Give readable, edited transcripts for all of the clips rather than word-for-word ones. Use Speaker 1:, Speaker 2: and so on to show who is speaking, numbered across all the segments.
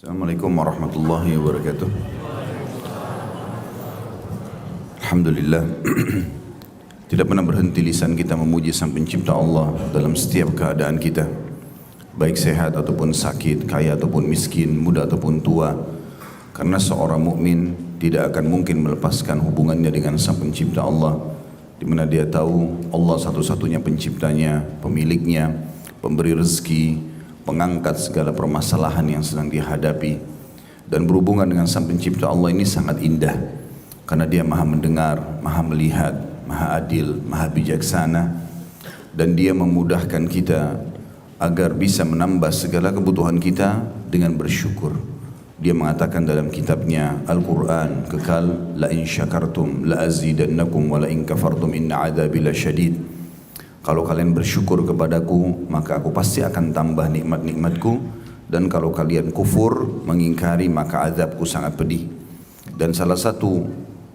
Speaker 1: Assalamualaikum warahmatullahi wabarakatuh. Alhamdulillah. Tidak pernah berhenti lisan kita memuji Sang Pencipta Allah dalam setiap keadaan kita, baik sehat ataupun sakit, kaya ataupun miskin, muda ataupun tua. Karena seorang mukmin tidak akan mungkin melepaskan hubungannya dengan Sang Pencipta Allah, di mana dia tahu Allah satu-satunya penciptanya, pemiliknya, pemberi rezeki, mengangkat segala permasalahan yang sedang dihadapi. Dan berhubungan dengan Sang Pencipta Allah ini sangat indah, karena dia maha mendengar, maha melihat, maha adil, maha bijaksana. Dan dia memudahkan kita agar bisa menambah segala kebutuhan kita dengan bersyukur. Dia mengatakan dalam kitabnya Al-Quran kekal, la in syakartum la azidannakum wa la in kafartum inna adzabi lasyadid. Kalau kalian bersyukur kepadaku, maka aku pasti akan tambah nikmat-nikmatku. Dan kalau kalian kufur, mengingkari, maka azabku sangat pedih. Dan salah satu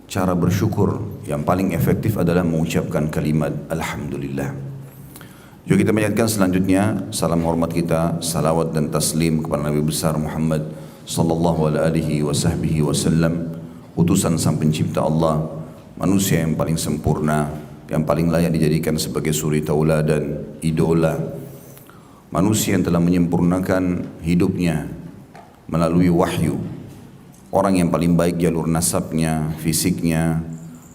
Speaker 1: cara bersyukur yang paling efektif adalah mengucapkan kalimat Alhamdulillah. Juga kita menyatakan selanjutnya, salam hormat kita, salawat dan taslim kepada Nabi besar Muhammad sallallahu alaihi wasallam, utusan Sang Pencipta Allah, manusia yang paling sempurna, yang paling layak dijadikan sebagai suri tauladan, idola, manusia yang telah menyempurnakan hidupnya melalui wahyu, orang yang paling baik jalur nasabnya, fisiknya,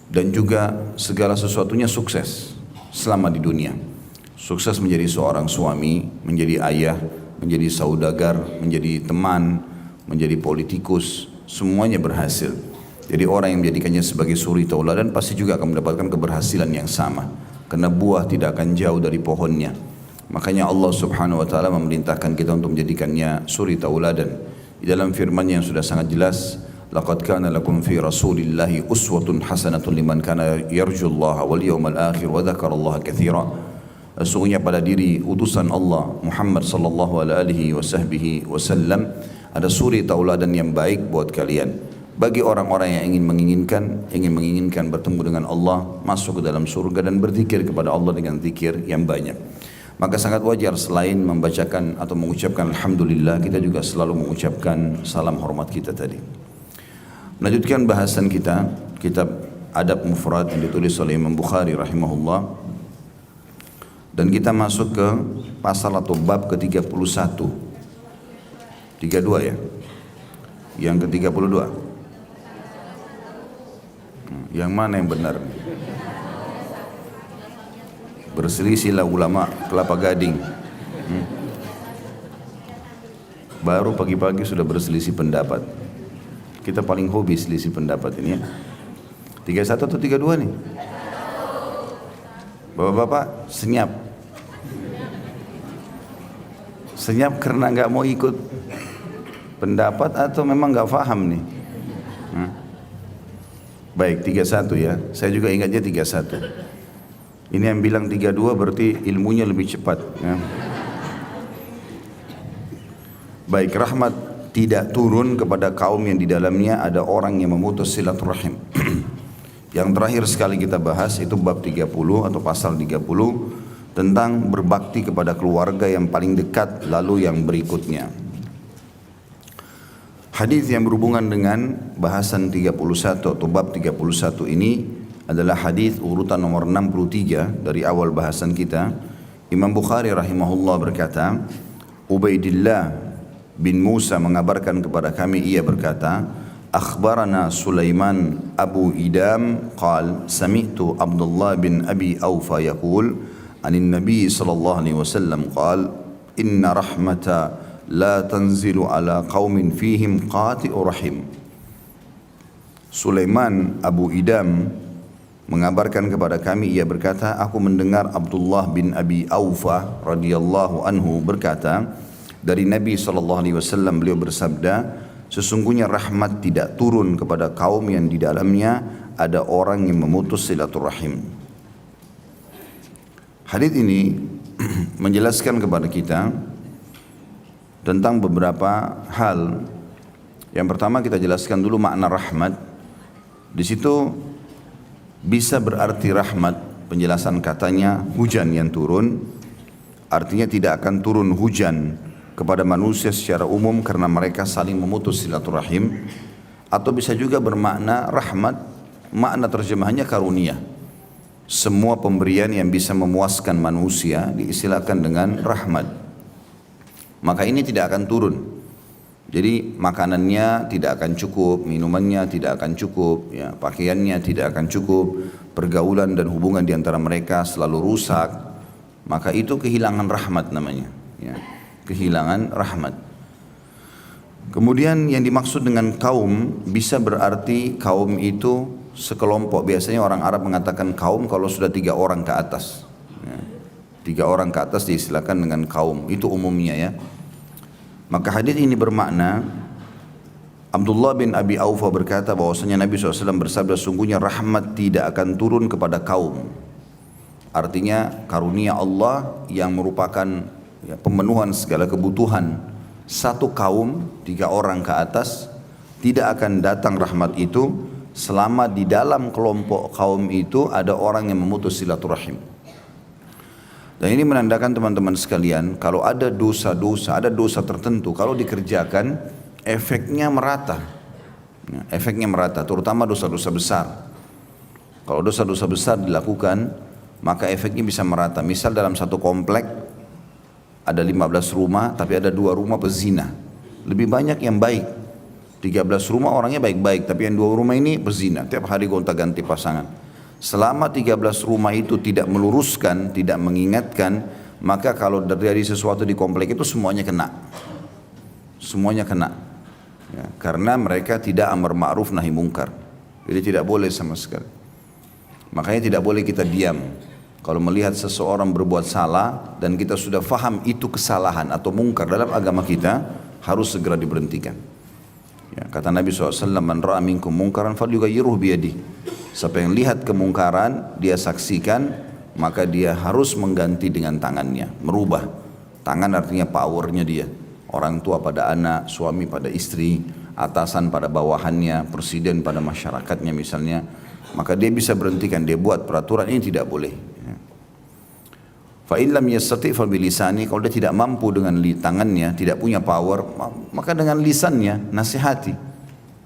Speaker 1: dan juga segala sesuatunya sukses selama di dunia. Sukses menjadi seorang suami, menjadi ayah, menjadi saudagar, menjadi teman, menjadi politikus, semuanya berhasil. Jadi orang yang menjadikannya sebagai suri tauladan pasti juga akan mendapatkan keberhasilan yang sama, karena buah tidak akan jauh dari pohonnya. Makanya Allah Subhanahu wa taala memerintahkan kita untuk menjadikannya suri tauladan. Di dalam firman-Nya yang sudah sangat jelas, laqad kana lakum fi rasulillahi uswatun hasanatun liman kana yarjullaha wal yawmal akhir wa dzakarallaha katsira. Sesungguhnya pada diri utusan Allah Muhammad sallallahu alaihi wasallam ada suri tauladan yang baik buat kalian. Bagi orang-orang yang ingin menginginkan bertemu dengan Allah, masuk ke dalam surga dan berzikir kepada Allah dengan zikir yang banyak. Maka sangat wajar selain membacakan atau mengucapkan Alhamdulillah, kita juga selalu mengucapkan salam hormat kita tadi. Melanjutkan bahasan kita, kitab Adab Mufrad yang ditulis oleh Imam Bukhari rahimahullah. Dan kita masuk ke pasal atau bab ke-31. 32 ya? Yang ke-32. Yang mana yang benar? Berselisihlah ulama Kelapa Gading. Baru pagi-pagi sudah berselisih pendapat. Kita paling hobi selisih pendapat ini ya. 31 atau 32 nih? Bapak-bapak senyap. Senyap karena nggak mau ikut pendapat atau memang nggak paham nih? Baik, 31 ya. Saya juga ingatnya 31. Ini yang bilang 32 berarti ilmunya lebih cepat ya. Baik, rahmat tidak turun kepada kaum yang di dalamnya ada orang yang memutus silaturahim. Yang terakhir sekali kita bahas itu bab 30 atau pasal 30 tentang berbakti kepada keluarga yang paling dekat, lalu yang berikutnya. Hadis yang berhubungan dengan bahasan 31 atau bab 31 ini adalah hadis urutan nomor 63 dari awal bahasan kita. Imam Bukhari rahimahullah berkata, Ubaidillah bin Musa mengabarkan kepada kami, ia berkata, akhbarana Sulaiman Abu Idam qal sami'tu Abdullah bin Abi Aufa yaqul anin Nabi sallallahu alaihi wasallam qal inna rahmata la tanzilu ala qaumin fihim qati'u rahim. Sulaiman Abu Idam mengabarkan kepada kami, ia berkata, aku mendengar Abdullah bin Abi Aufa radhiyallahu anhu berkata dari Nabi sallallahu alaihi wasallam, beliau bersabda, sesungguhnya rahmat tidak turun kepada kaum yang di dalamnya ada orang yang memutus silaturahim. Hadis ini menjelaskan kepada kita tentang beberapa hal. Yang pertama kita jelaskan dulu makna rahmat. Di situ bisa berarti rahmat, penjelasan katanya hujan yang turun, artinya tidak akan turun hujan kepada manusia secara umum karena mereka saling memutus silaturahim, atau bisa juga bermakna rahmat, makna terjemahannya karunia. Semua pemberian yang bisa memuaskan manusia diistilahkan dengan rahmat. Maka ini tidak akan turun. Jadi makanannya tidak akan cukup, minumannya tidak akan cukup, ya, pakaiannya tidak akan cukup, pergaulan dan hubungan di antara mereka selalu rusak. Maka itu kehilangan rahmat namanya, ya, kehilangan rahmat. Kemudian yang dimaksud dengan kaum bisa berarti kaum itu sekelompok. Biasanya orang Arab mengatakan kaum kalau sudah 3 orang ke atas, ya. 3 orang ke atas diistilahkan dengan kaum, itu umumnya ya. Maka hadis ini bermakna, Abdullah bin Abi Aufa berkata bahwasanya Nabi SAW bersabda, sungguhnya rahmat tidak akan turun kepada kaum. Artinya karunia Allah yang merupakan, ya, pemenuhan segala kebutuhan satu kaum, 3 orang ke atas, tidak akan datang rahmat itu selama di dalam kelompok kaum itu ada orang yang memutus silaturahim. Dan ini menandakan teman-teman sekalian, kalau ada dosa-dosa, ada dosa tertentu, kalau dikerjakan efeknya merata, ya, efeknya merata, terutama dosa-dosa besar. Kalau dosa-dosa besar dilakukan, maka efeknya bisa merata. Misal dalam satu komplek ada 15 rumah, tapi ada 2 rumah pezina, lebih banyak yang baik. 13 rumah orangnya baik-baik, tapi yang 2 rumah ini pezina, tiap hari gonta-ganti pasangan. Selama 13 rumah itu tidak meluruskan, tidak mengingatkan, maka kalau terjadi sesuatu di komplek itu semuanya kena. Semuanya kena. Ya, karena mereka tidak amar ma'ruf nahi mungkar. Jadi tidak boleh sama sekali. Makanya tidak boleh kita diam. Kalau melihat seseorang berbuat salah dan kita sudah faham itu kesalahan atau mungkar dalam agama kita, harus segera diberhentikan. Ya, kata Nabi SAW, man ra'a minkum mungkaran falyughayyirhu biyadihi. Siapa yang lihat kemungkaran, dia saksikan, maka dia harus mengganti dengan tangannya, merubah. Tangan artinya powernya dia. Orang tua pada anak, suami pada istri, atasan pada bawahannya, presiden pada masyarakatnya misalnya. Maka dia bisa berhentikan, dia buat peraturan ini tidak boleh. Fa in lam yastati' fa bilisani, kalau dia tidak mampu dengan tangannya, tidak punya power, maka dengan lisannya nasihati.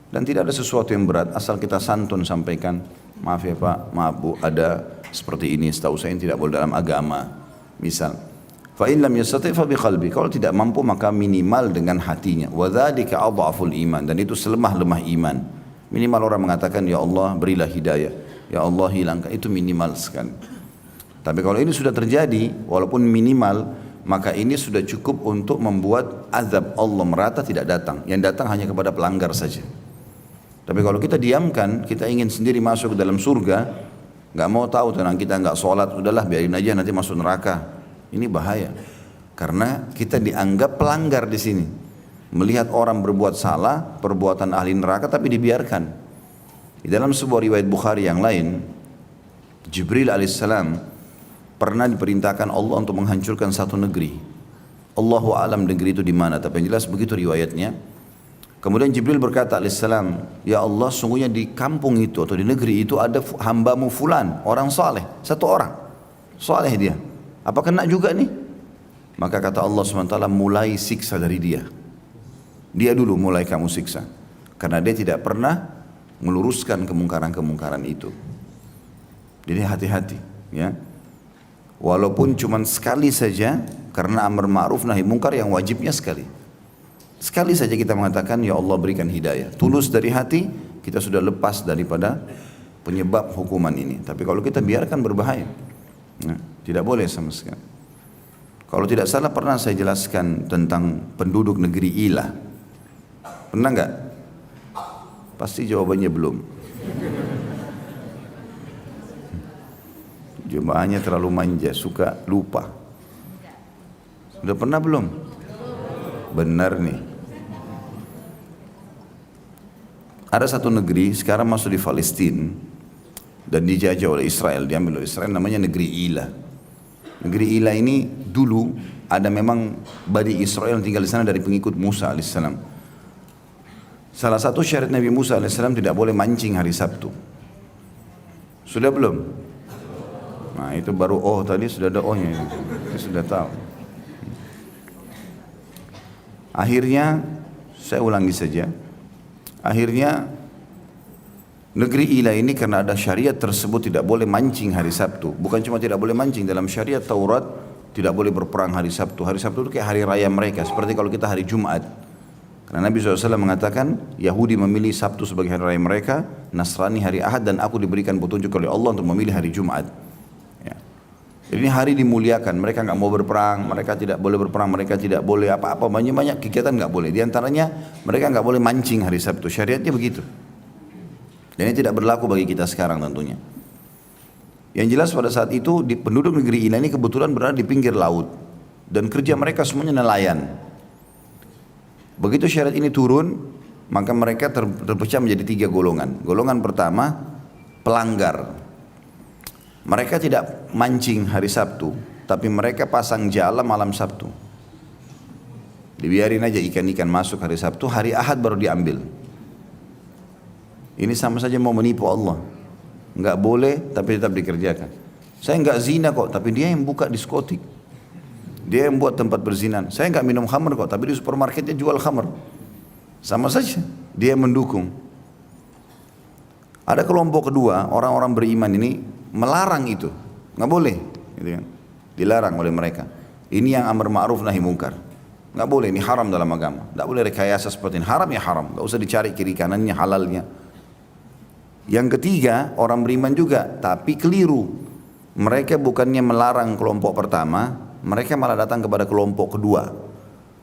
Speaker 1: Dan tidak ada sesuatu yang berat, asal kita santun sampaikan, maaf ya Pak, maaf Bu, ada seperti ini, setahu saya ini tidak boleh dalam agama. Misal, fa in lam yastati' fa biqalbi, kalau tidak mampu maka minimal dengan hatinya. Wa dzalika adhaful iman, dan itu selemah-lemah iman. Minimal orang mengatakan, ya Allah berilah hidayah, ya Allah hilangkan, itu minimal sekali. Tapi kalau ini sudah terjadi, walaupun minimal, maka ini sudah cukup untuk membuat azab Allah merata tidak datang. Yang datang hanya kepada pelanggar saja. Tapi kalau kita diamkan, kita ingin sendiri masuk ke dalam surga, nggak mau tahu tentang kita nggak sholat, udahlah biarin aja nanti masuk neraka. Ini bahaya, karena kita dianggap pelanggar di sini. Melihat orang berbuat salah, perbuatan ahli neraka, tapi dibiarkan. Di dalam sebuah riwayat Bukhari yang lain, Jibril alaihissalam pernah diperintahkan Allah untuk menghancurkan satu negeri. Allahu a'lam negeri itu di mana, tapi yang jelas begitu riwayatnya. Kemudian Jibril berkata alaihissalam, ya Allah sungguhnya di kampung itu atau di negeri itu ada hambamu fulan, orang saleh, satu orang, saleh dia. Apa kena juga nih? Maka kata Allah SWT, mulai siksa dari dia. Dia dulu mulai kamu siksa. Karena dia tidak pernah meluruskan kemungkaran-kemungkaran itu. Jadi hati-hati, ya. Walaupun cuma sekali saja, karena amar ma'ruf nahi mungkar yang wajibnya sekali. Sekali saja kita mengatakan, ya Allah berikan hidayah. Tulus dari hati, kita sudah lepas daripada penyebab hukuman ini. Tapi kalau kita biarkan berbahaya. Nah, tidak boleh sama sekali. Kalau tidak salah pernah saya jelaskan tentang penduduk negeri Ilah. Pernah enggak? Pasti jawabannya belum. Jemaahnya terlalu manja, suka lupa. Sudah pernah belum? Benar nih. Ada satu negeri sekarang masuk di Palestina dan dijajah oleh Israel, diambil oleh Israel, namanya negeri Ilah. Negeri Ilah ini dulu ada memang Bani Israel yang tinggal di sana dari pengikut Musa alaihissalam. Salah satu syarat Nabi Musa alaihissalam tidak boleh mancing hari Sabtu. Sudah belum? Nah itu baru tadi sudah ada ohnya, kita sudah tahu. Akhirnya, saya ulangi saja, akhirnya negeri Ila ini karena ada syariat tersebut tidak boleh mancing hari Sabtu. Bukan cuma tidak boleh mancing, dalam syariat Taurat tidak boleh berperang hari Sabtu. Hari Sabtu itu kayak hari raya mereka, seperti kalau kita hari Jumat. Karena Nabi SAW mengatakan, Yahudi memilih Sabtu sebagai hari raya mereka, Nasrani hari Ahad, dan aku diberikan petunjuk oleh Allah untuk memilih hari Jumat. Ya. Jadi ini hari dimuliakan, mereka nggak mau berperang, mereka tidak boleh berperang, mereka tidak boleh apa-apa, banyak kegiatan nggak boleh. Di antaranya mereka nggak boleh mancing hari Sabtu, syariatnya begitu. Dan ini tidak berlaku bagi kita sekarang tentunya. Yang jelas pada saat itu penduduk negeri Ila ini kebetulan berada di pinggir laut dan kerja mereka semuanya nelayan. Begitu syariat ini turun, maka mereka terpecah menjadi 3 golongan. Golongan pertama, pelanggar. Mereka tidak mancing hari Sabtu, tapi mereka pasang jala malam Sabtu. Dibiarin aja ikan-ikan masuk hari Sabtu, hari Ahad baru diambil. Ini sama saja mau menipu Allah. Enggak boleh, tapi tetap dikerjakan. Saya enggak zina kok, tapi dia yang buka diskotik. Dia yang buat tempat berzina. Saya enggak minum khamr kok, tapi di supermarketnya jual khamr. Sama saja, dia mendukung. Ada kelompok kedua, orang-orang beriman ini melarang itu. Enggak boleh, gitu kan. Dilarang oleh mereka. Ini yang amar ma'ruf nahi mungkar. Enggak boleh, ini haram dalam agama. Enggak boleh rekayasa seperti ini. Haram ya haram, enggak usah dicari kiri kanannya, halalnya. Yang ketiga, orang beriman juga, tapi keliru. Mereka bukannya melarang kelompok pertama, mereka malah datang kepada kelompok kedua.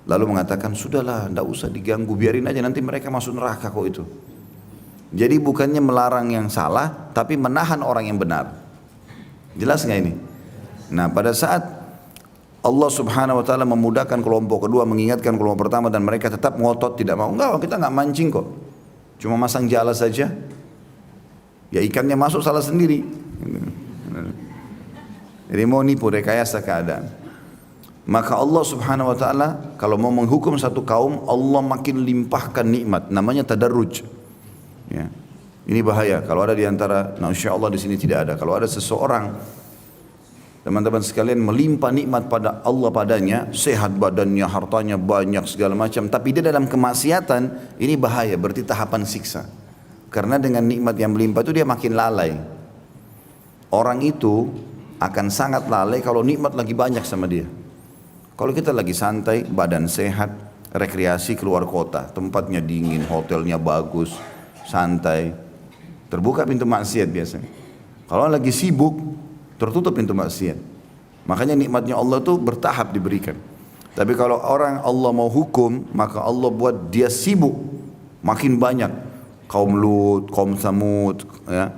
Speaker 1: Lalu mengatakan, sudahlah, tidak usah diganggu, biarin aja nanti mereka masuk neraka kok itu. Jadi bukannya melarang yang salah, tapi menahan orang yang benar. Jelas nggak ini? Nah, pada saat Allah Subhanahu Wa Taala memudahkan kelompok kedua, mengingatkan kelompok pertama, dan mereka tetap ngotot tidak mau. Enggak, kita nggak mancing kok, cuma masang jala saja. Ya ikannya masuk salah sendiri. Jadi mau nipu, rekayasa keadaan. Maka Allah Subhanahu Wa Taala kalau mau menghukum satu kaum, Allah makin limpahkan nikmat, namanya tadarruj. Ya. Ini bahaya. Kalau ada di antara, nah insya Allah di sini tidak ada. Kalau ada seseorang, teman-teman sekalian, melimpah nikmat pada Allah padanya, sehat badannya, hartanya banyak segala macam, tapi dia dalam kemaksiatan, ini bahaya. Berarti tahapan siksa. Karena dengan nikmat yang melimpah itu dia makin lalai. Orang itu akan sangat lalai kalau nikmat lagi banyak sama dia. Kalau kita lagi santai, badan sehat, rekreasi keluar kota, tempatnya dingin, hotelnya bagus, santai, terbuka pintu maksiat biasanya. Kalau lagi sibuk, tertutup pintu maksiat. Makanya nikmatnya Allah tuh bertahap diberikan. Tapi kalau orang Allah mau hukum, maka Allah buat dia sibuk, makin banyak. Kaum Lut, kaum Samud, ya,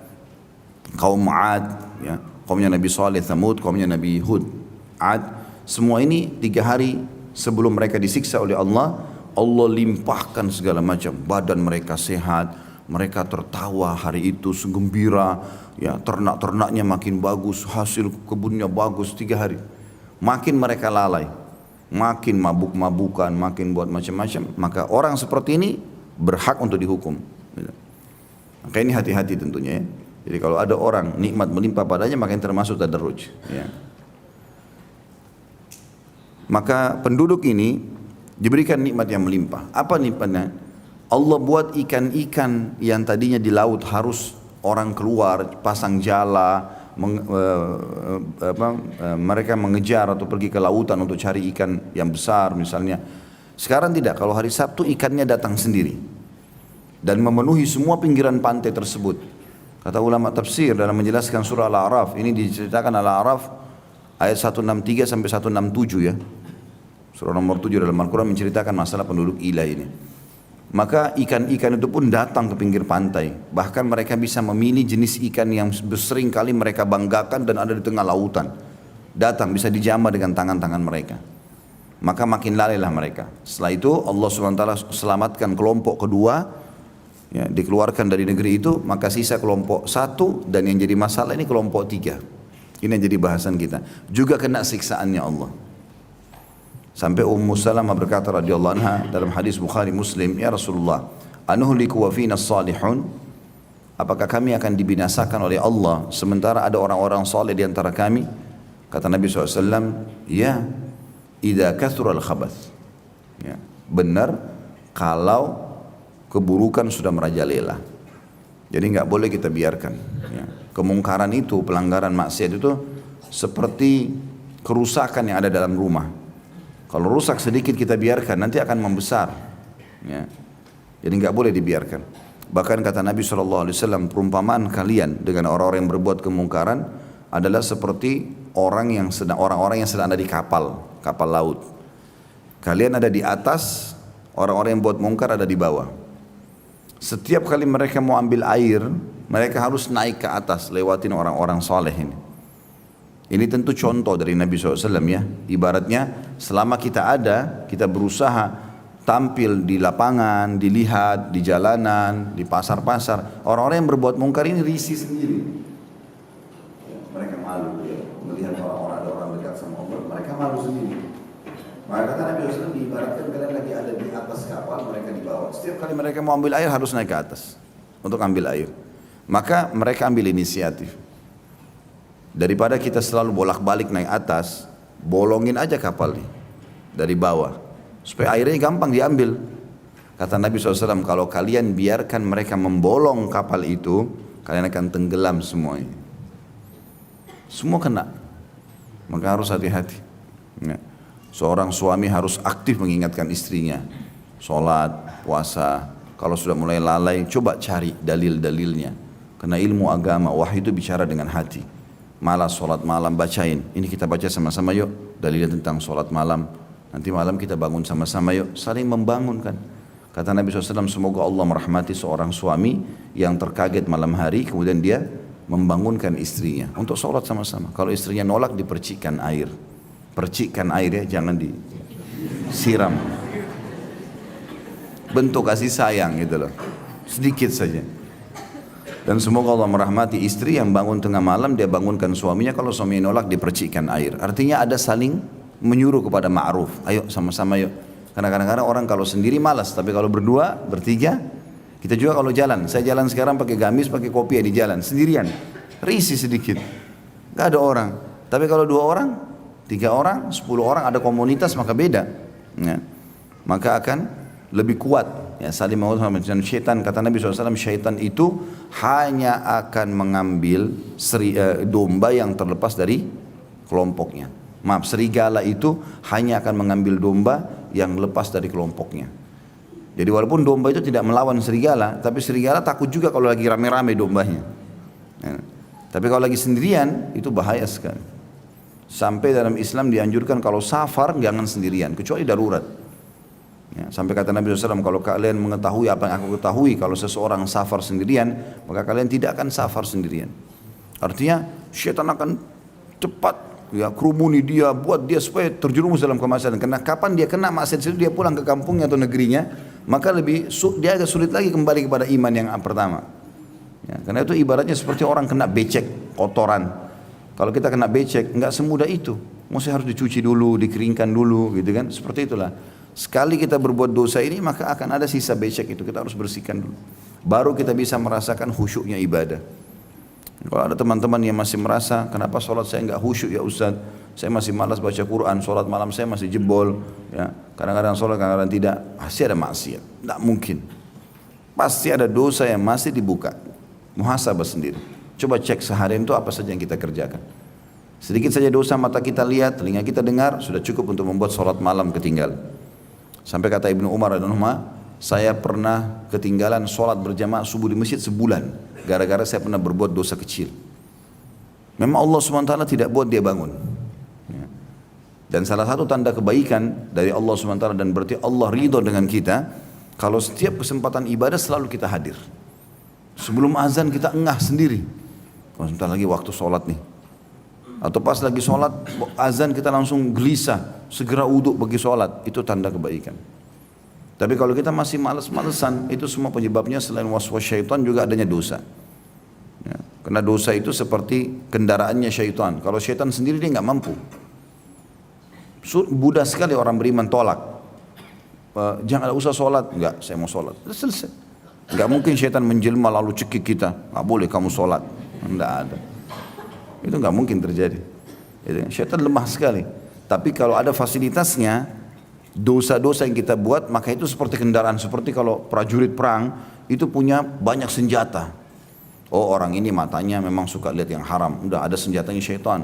Speaker 1: kaum Ad, ya, kaumnya Nabi Saleh, Samud, kaumnya Nabi Hud, Ad. Semua ini 3 hari sebelum mereka disiksa oleh Allah, Allah limpahkan segala macam. Badan mereka sehat, mereka tertawa hari itu, segembira, ya, ternak-ternaknya makin bagus, hasil kebunnya bagus 3 hari. Makin mereka lalai, makin mabuk-mabukan, makin buat macam-macam. Maka orang seperti ini berhak untuk dihukum. Maka ini hati-hati tentunya ya. Jadi kalau ada orang nikmat melimpah padanya, maka yang termasuk tadarruj. Ya. Maka penduduk ini diberikan nikmat yang melimpah. Apa nikmatnya? Allah buat ikan-ikan yang tadinya di laut harus orang keluar, pasang jala, mereka mengejar atau pergi ke lautan untuk cari ikan yang besar misalnya. Sekarang tidak, kalau hari Sabtu ikannya datang sendiri dan memenuhi semua pinggiran pantai tersebut. Kata ulama tafsir dalam menjelaskan surah Al-A'raf, ini diceritakan Al-A'raf ayat 163 sampai 167 ya. Surah nomor 7 dalam Al-Quran menceritakan masalah penduduk Ila ini. Maka ikan-ikan itu pun datang ke pinggir pantai. Bahkan mereka bisa memilih jenis ikan yang sering kali mereka banggakan dan ada di tengah lautan. Datang bisa dijamah dengan tangan-tangan mereka. Maka makin lalailah mereka. Setelah itu Allah SWT selamatkan kelompok kedua, ya, dikeluarkan dari negeri itu. Maka sisa kelompok 1 dan yang jadi masalah ini kelompok 3. Ini yang jadi bahasan kita. Juga kena siksaannya Allah. Sampai Ummu Salamah berkata radhiyallahu anha dalam hadis Bukhari Muslim, ya Rasulullah, anuhliku wa fina salihun? Apakah kami akan dibinasakan oleh Allah sementara ada orang-orang saleh di antara kami? Kata Nabi SAW, ya, idza kathura al-khabath. Ya. benar kalau keburukan sudah merajalela. Jadi nggak boleh kita biarkan. Ya. Kemungkaran itu, pelanggaran maksiat itu seperti kerusakan yang ada dalam rumah. Kalau rusak sedikit kita biarkan, nanti akan membesar. Ya. Jadi nggak boleh dibiarkan. Bahkan kata Nabi SAW, perumpamaan kalian dengan orang-orang yang berbuat kemungkaran adalah seperti orang-orang yang sedang ada di kapal laut. Kalian ada di atas, orang-orang yang buat mungkar ada di bawah. Setiap kali mereka mau ambil air, mereka harus naik ke atas, lewatin orang-orang soleh ini. Ini tentu contoh dari Nabi SAW ya. Ibaratnya selama kita ada, kita berusaha tampil di lapangan, dilihat, di jalanan, di pasar-pasar. Orang-orang yang berbuat mungkar ini risih sendiri. Mereka malu ya, melihat orang-orang ada orang dekat sama Allah, mereka malu sendiri. Maka kata Nabi SAW, diibaratkan kalian lagi ada di atas kapal, mereka di bawah. Setiap kali mereka mau ambil air harus naik ke atas untuk ambil air. Maka mereka ambil inisiatif. Daripada kita selalu bolak-balik naik atas, bolongin aja kapal nih dari bawah, supaya airnya gampang diambil. Kata Nabi SAW, kalau kalian biarkan mereka membolong kapal itu, kalian akan tenggelam semuanya. Semua kena. Maka harus hati-hati. Ya. Seorang suami harus aktif mengingatkan istrinya. Sholat, puasa. Kalau sudah mulai lalai, coba cari dalil-dalilnya. Karena ilmu agama, wahyu itu bicara dengan hati. Malas sholat malam, bacain. Ini kita baca sama-sama yuk. Dalilnya tentang sholat malam. Nanti malam kita bangun sama-sama yuk. Saling membangunkan. Kata Nabi SAW, semoga Allah merahmati seorang suami yang terkaget malam hari, kemudian dia membangunkan istrinya untuk sholat sama-sama. Kalau istrinya nolak, dipercikkan air. Percikkan air ya, jangan disiram. Bentuk kasih sayang gitu loh. Sedikit saja. Dan semoga Allah merahmati istri yang bangun tengah malam, dia bangunkan suaminya. Kalau suaminya nolak, dipercikkan air. Artinya ada saling menyuruh kepada ma'ruf. Ayo sama-sama yuk. Karena kadang-kadang orang kalau sendiri malas, tapi kalau berdua, bertiga, kita juga kalau jalan. Saya jalan sekarang pakai gamis, pakai kopiah di jalan, sendirian. Risih sedikit. Gak ada orang. Tapi kalau 2 orang, 3 orang, 10 orang, ada komunitas, maka beda. Ya. Maka akan lebih kuat. Ya, saling mau sama syaitan. Kata Nabi SAW, syaitan itu hanya akan mengambil domba yang terlepas dari kelompoknya. Maaf, serigala itu hanya akan mengambil domba yang lepas dari kelompoknya. Jadi walaupun domba itu tidak melawan serigala, tapi serigala takut juga kalau lagi rame-rame dombanya. Ya. Tapi kalau lagi sendirian, itu bahaya sekali. Sampai dalam Islam dianjurkan kalau safar jangan sendirian, kecuali darurat. Ya, sampai kata Nabi SAW, kalau kalian mengetahui apa yang aku ketahui, kalau seseorang safar sendirian, maka kalian tidak akan safar sendirian. Artinya syaitan akan cepat ya kerumuni dia, buat dia supaya terjerumus dalam kemaksiatan. Karena kapan dia kena maksiat itu, dia pulang ke kampungnya atau negerinya, maka dia agak sulit lagi kembali kepada iman yang pertama. Ya, karena itu ibaratnya seperti orang kena becek, kotoran. Kalau kita kena becek, enggak semudah itu. Mesti harus dicuci dulu, dikeringkan dulu, gitu kan? Seperti itulah. Sekali kita berbuat dosa ini, maka akan ada sisa becek itu. Kita harus bersihkan dulu. Baru kita bisa merasakan khusyuknya ibadah. Kalau ada teman-teman yang masih merasa, kenapa sholat saya enggak khusyuk ya Ustaz? Saya masih malas baca Quran, sholat malam saya masih jebol. Ya, kadang-kadang sholat, kadang-kadang tidak. Pasti ada maksiat. Tidak mungkin. Pasti ada dosa yang masih dibuka. Muhasabah sendiri. Coba cek seharian itu apa saja yang kita kerjakan. Sedikit saja dosa mata kita lihat, telinga kita dengar, sudah cukup untuk membuat sholat malam ketinggalan. Sampai kata Ibnu Umar radhiyallahu, saya pernah ketinggalan sholat berjamaah subuh di masjid sebulan. Gara-gara saya pernah berbuat dosa kecil. Memang Allah SWT tidak buat dia bangun. Ya. Dan salah satu tanda kebaikan dari Allah SWT, dan berarti Allah ridho dengan kita, kalau setiap kesempatan ibadah selalu kita hadir. Sebelum azan kita engah sendiri. Kalau sebentar lagi waktu sholat nih. Atau pas lagi sholat, azan kita langsung gelisah, segera uduk bagi sholat. Itu tanda kebaikan. Tapi kalau kita masih malas-malesan, itu semua penyebabnya selain waswas syaitan juga adanya dosa. Ya, karena dosa itu seperti kendaraannya syaitan. Kalau syaitan sendiri dia nggak mampu. Mudah sekali orang beriman tolak. Jangan usah sholat. Enggak, saya mau sholat. Selesai. Enggak mungkin syaitan menjelma lalu cekik kita. Enggak boleh kamu sholat. Enggak ada. Itu enggak mungkin terjadi. Syaitan lemah sekali. Tapi kalau ada fasilitasnya, dosa-dosa yang kita buat, maka itu seperti kendaraan, seperti kalau prajurit perang itu punya banyak senjata. Oh, orang ini matanya memang suka lihat yang haram, udah ada senjatanya syaitan.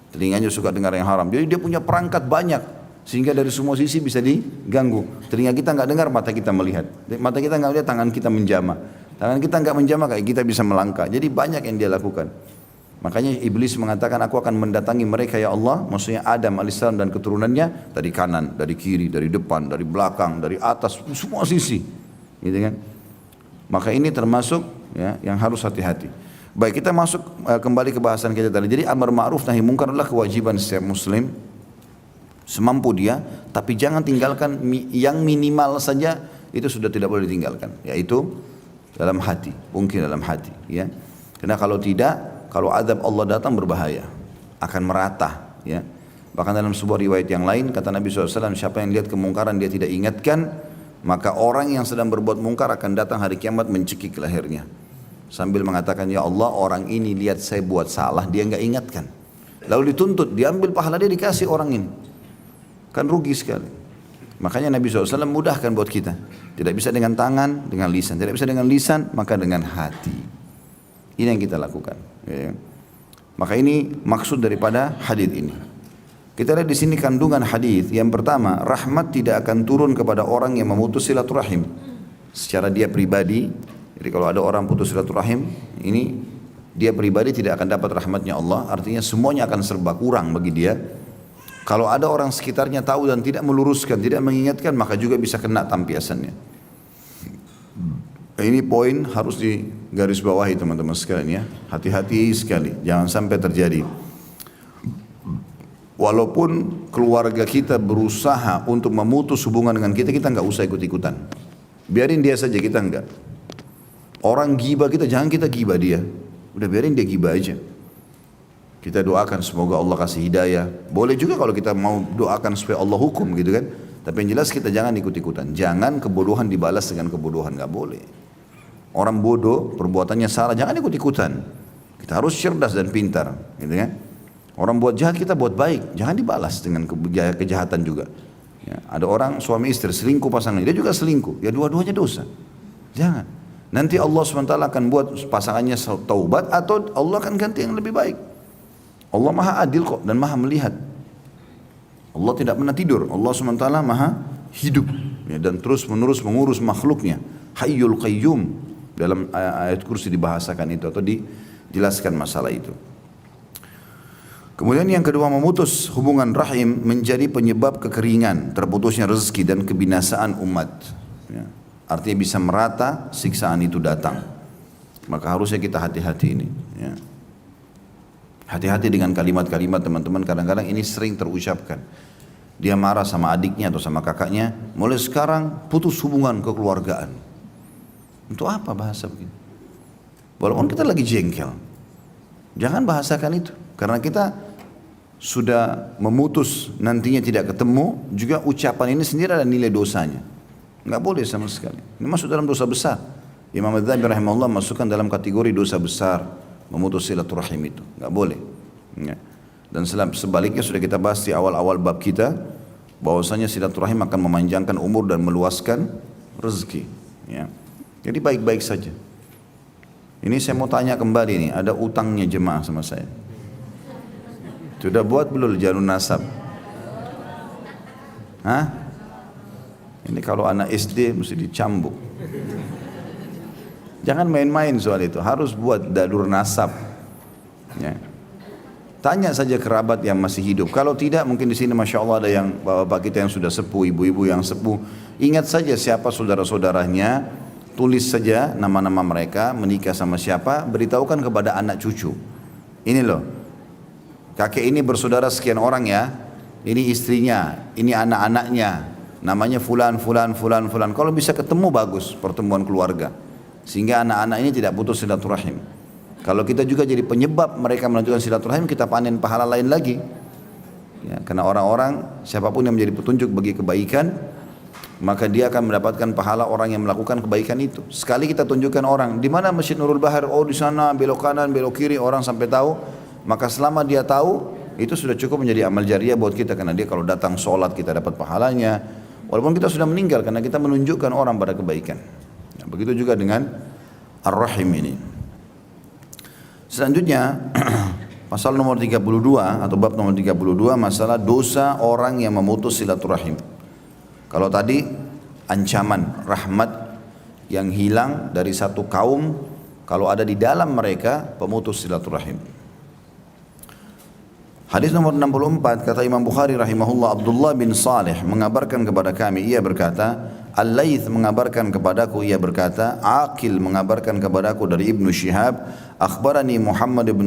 Speaker 1: Telinganya suka dengar yang haram, jadi dia punya perangkat banyak, sehingga dari semua sisi bisa diganggu. Telinga kita nggak dengar, mata kita melihat. Mata kita nggak lihat, tangan kita menjamah. Tangan kita nggak menjamah, kayak kita bisa melangkah. Jadi banyak yang dia lakukan. Makanya iblis mengatakan, aku akan mendatangi mereka ya Allah, maksudnya Adam alaihissalam dan keturunannya, dari kanan, dari kiri, dari depan, dari belakang, dari atas, semua sisi, gitu kan? Maka ini termasuk ya, yang harus hati-hati. Baik, kita masuk kembali ke bahasan kita tadi. Jadi amar ma'ruf nahi munkar adalah kewajiban setiap muslim semampu dia, tapi jangan tinggalkan yang minimal saja, itu sudah tidak boleh ditinggalkan, yaitu dalam hati, mungkin dalam hati, ya. Karena kalau tidak, kalau azab Allah datang berbahaya, akan merata, ya. Bahkan dalam sebuah riwayat yang lain kata Nabi SAW, siapa yang lihat kemungkaran dia tidak ingatkan, maka orang yang sedang berbuat mungkar akan datang hari kiamat mencekik lehernya sambil mengatakan, ya Allah, orang ini lihat saya buat salah, dia enggak ingatkan. Lalu dituntut, diambil pahala dia, dikasih orang ini. Kan rugi sekali. Makanya Nabi SAW mudahkan buat kita. Tidak bisa dengan tangan, dengan lisan. Tidak bisa dengan lisan, maka dengan hati. Ini yang kita lakukan. Ya. Maka ini maksud daripada hadis ini. Kita lihat di sini kandungan hadis. Yang pertama, rahmat tidak akan turun kepada orang yang memutus silaturahim. Secara dia pribadi. Jadi kalau ada orang putus silaturahim, ini dia pribadi tidak akan dapat rahmatnya Allah. Artinya semuanya akan serba kurang bagi dia. Kalau ada orang sekitarnya tahu dan tidak meluruskan, tidak mengingatkan, maka juga bisa kena tampiasannya. Ini poin harus digarisbawahi teman-teman sekalian ya. Hati-hati sekali, jangan sampai terjadi. Walaupun keluarga kita berusaha untuk memutus hubungan dengan kita, kita nggak usah ikut-ikutan. Biarin dia saja, kita enggak. Orang gibah kita, jangan kita gibah dia. Udah biarin dia gibah aja. Kita doakan semoga Allah kasih hidayah. Boleh juga kalau kita mau doakan supaya Allah hukum gitu kan. Tapi yang jelas kita jangan ikut-ikutan. Jangan kebodohan dibalas dengan kebodohan, nggak boleh. Orang bodoh perbuatannya salah, jangan ikut-ikutan. Kita harus cerdas dan pintar, gitu kan. Orang buat jahat, kita buat baik, jangan dibalas dengan kejahatan juga. Ya, ada orang suami istri selingkuh pasangannya, dia juga selingkuh, ya dua-duanya dosa. Jangan. Nanti Allah SWT akan buat pasangannya taubat atau Allah akan ganti yang lebih baik. Allah maha adil kok dan maha melihat. Allah tidak pernah tidur. Allah SWT maha hidup ya, dan terus menerus mengurus makhluknya. Hayyul Qayyum. Dalam ayat kursi dibahasakan itu atau dijelaskan masalah itu. Kemudian yang kedua, memutus hubungan rahim menjadi penyebab kekeringan, terputusnya rezeki dan kebinasaan umat. Ya. Artinya bisa merata siksaan itu datang. Maka harusnya kita hati-hati ini. Ya. Hati-hati dengan kalimat-kalimat teman-teman, kadang-kadang ini sering terucapkan. Dia marah sama adiknya atau sama kakaknya, mulai sekarang putus hubungan kekeluargaan. Untuk apa bahasa begini? Walaupun kita lagi jengkel, jangan bahasakan itu. Karena kita sudah memutus nantinya tidak ketemu, juga ucapan ini sendiri ada nilai dosanya. Enggak boleh sama sekali. Ini masuk dalam dosa besar. Imam Adz-Dzahabi rahimahullah masukkan dalam kategori dosa besar, memutus silaturahim itu. Enggak boleh. Ya. Dan sebaliknya sudah kita bahas di awal-awal bab kita, bahwasanya silaturahim akan memanjangkan umur dan meluaskan rezeki. Ya. Jadi baik-baik saja. Ini saya mau tanya kembali nih, ada utangnya jemaah sama saya. Sudah buat belum jalur nasab? Hah? Ini kalau anak SD mesti dicambuk. Jangan main-main soal itu, harus buat jalur nasab. Ya. Tanya saja kerabat yang masih hidup. Kalau tidak, mungkin di sini masya Allah ada yang bapak kita yang sudah sepuh, ibu-ibu yang sepuh. Ingat saja siapa saudara-saudaranya, tulis saja nama-nama mereka, menikah sama siapa, beritahukan kepada anak cucu. Ini loh, kakek ini bersaudara sekian orang ya, ini istrinya, ini anak-anaknya, namanya fulan, fulan, fulan, fulan. Kalau bisa ketemu bagus pertemuan keluarga, sehingga anak-anak ini tidak putus silaturahim. Kalau kita juga jadi penyebab mereka melanjutkan silaturahim, kita panen pahala lain lagi. Ya, karena orang-orang, siapapun yang menjadi petunjuk bagi kebaikan, maka dia akan mendapatkan pahala orang yang melakukan kebaikan itu. Sekali kita tunjukkan orang, di mana Masjid Nurul Bahar, oh di sana, belok kanan, belok kiri, orang sampai tahu, maka selama dia tahu, itu sudah cukup menjadi amal jariah buat kita. Karena dia kalau datang sholat kita dapat pahalanya, Walaupun kita sudah meninggal, karena kita menunjukkan orang pada kebaikan. Nah, begitu juga dengan Ar-Rahim ini. Selanjutnya pasal nomor 32 atau bab nomor 32, masalah dosa orang yang memutus silaturahim. Kalau tadi ancaman rahmat yang hilang dari satu kaum kalau ada di dalam mereka pemutus silaturahim. Hadis nomor 64, kata Imam Bukhari rahimahullah, Abdullah bin Salih mengabarkan kepada kami, ia berkata, Al-Layth mengabarkan kepadaku, ia berkata, Aqil mengabarkan kepadaku dari Ibnu Syihab, akhbarani Muhammad bin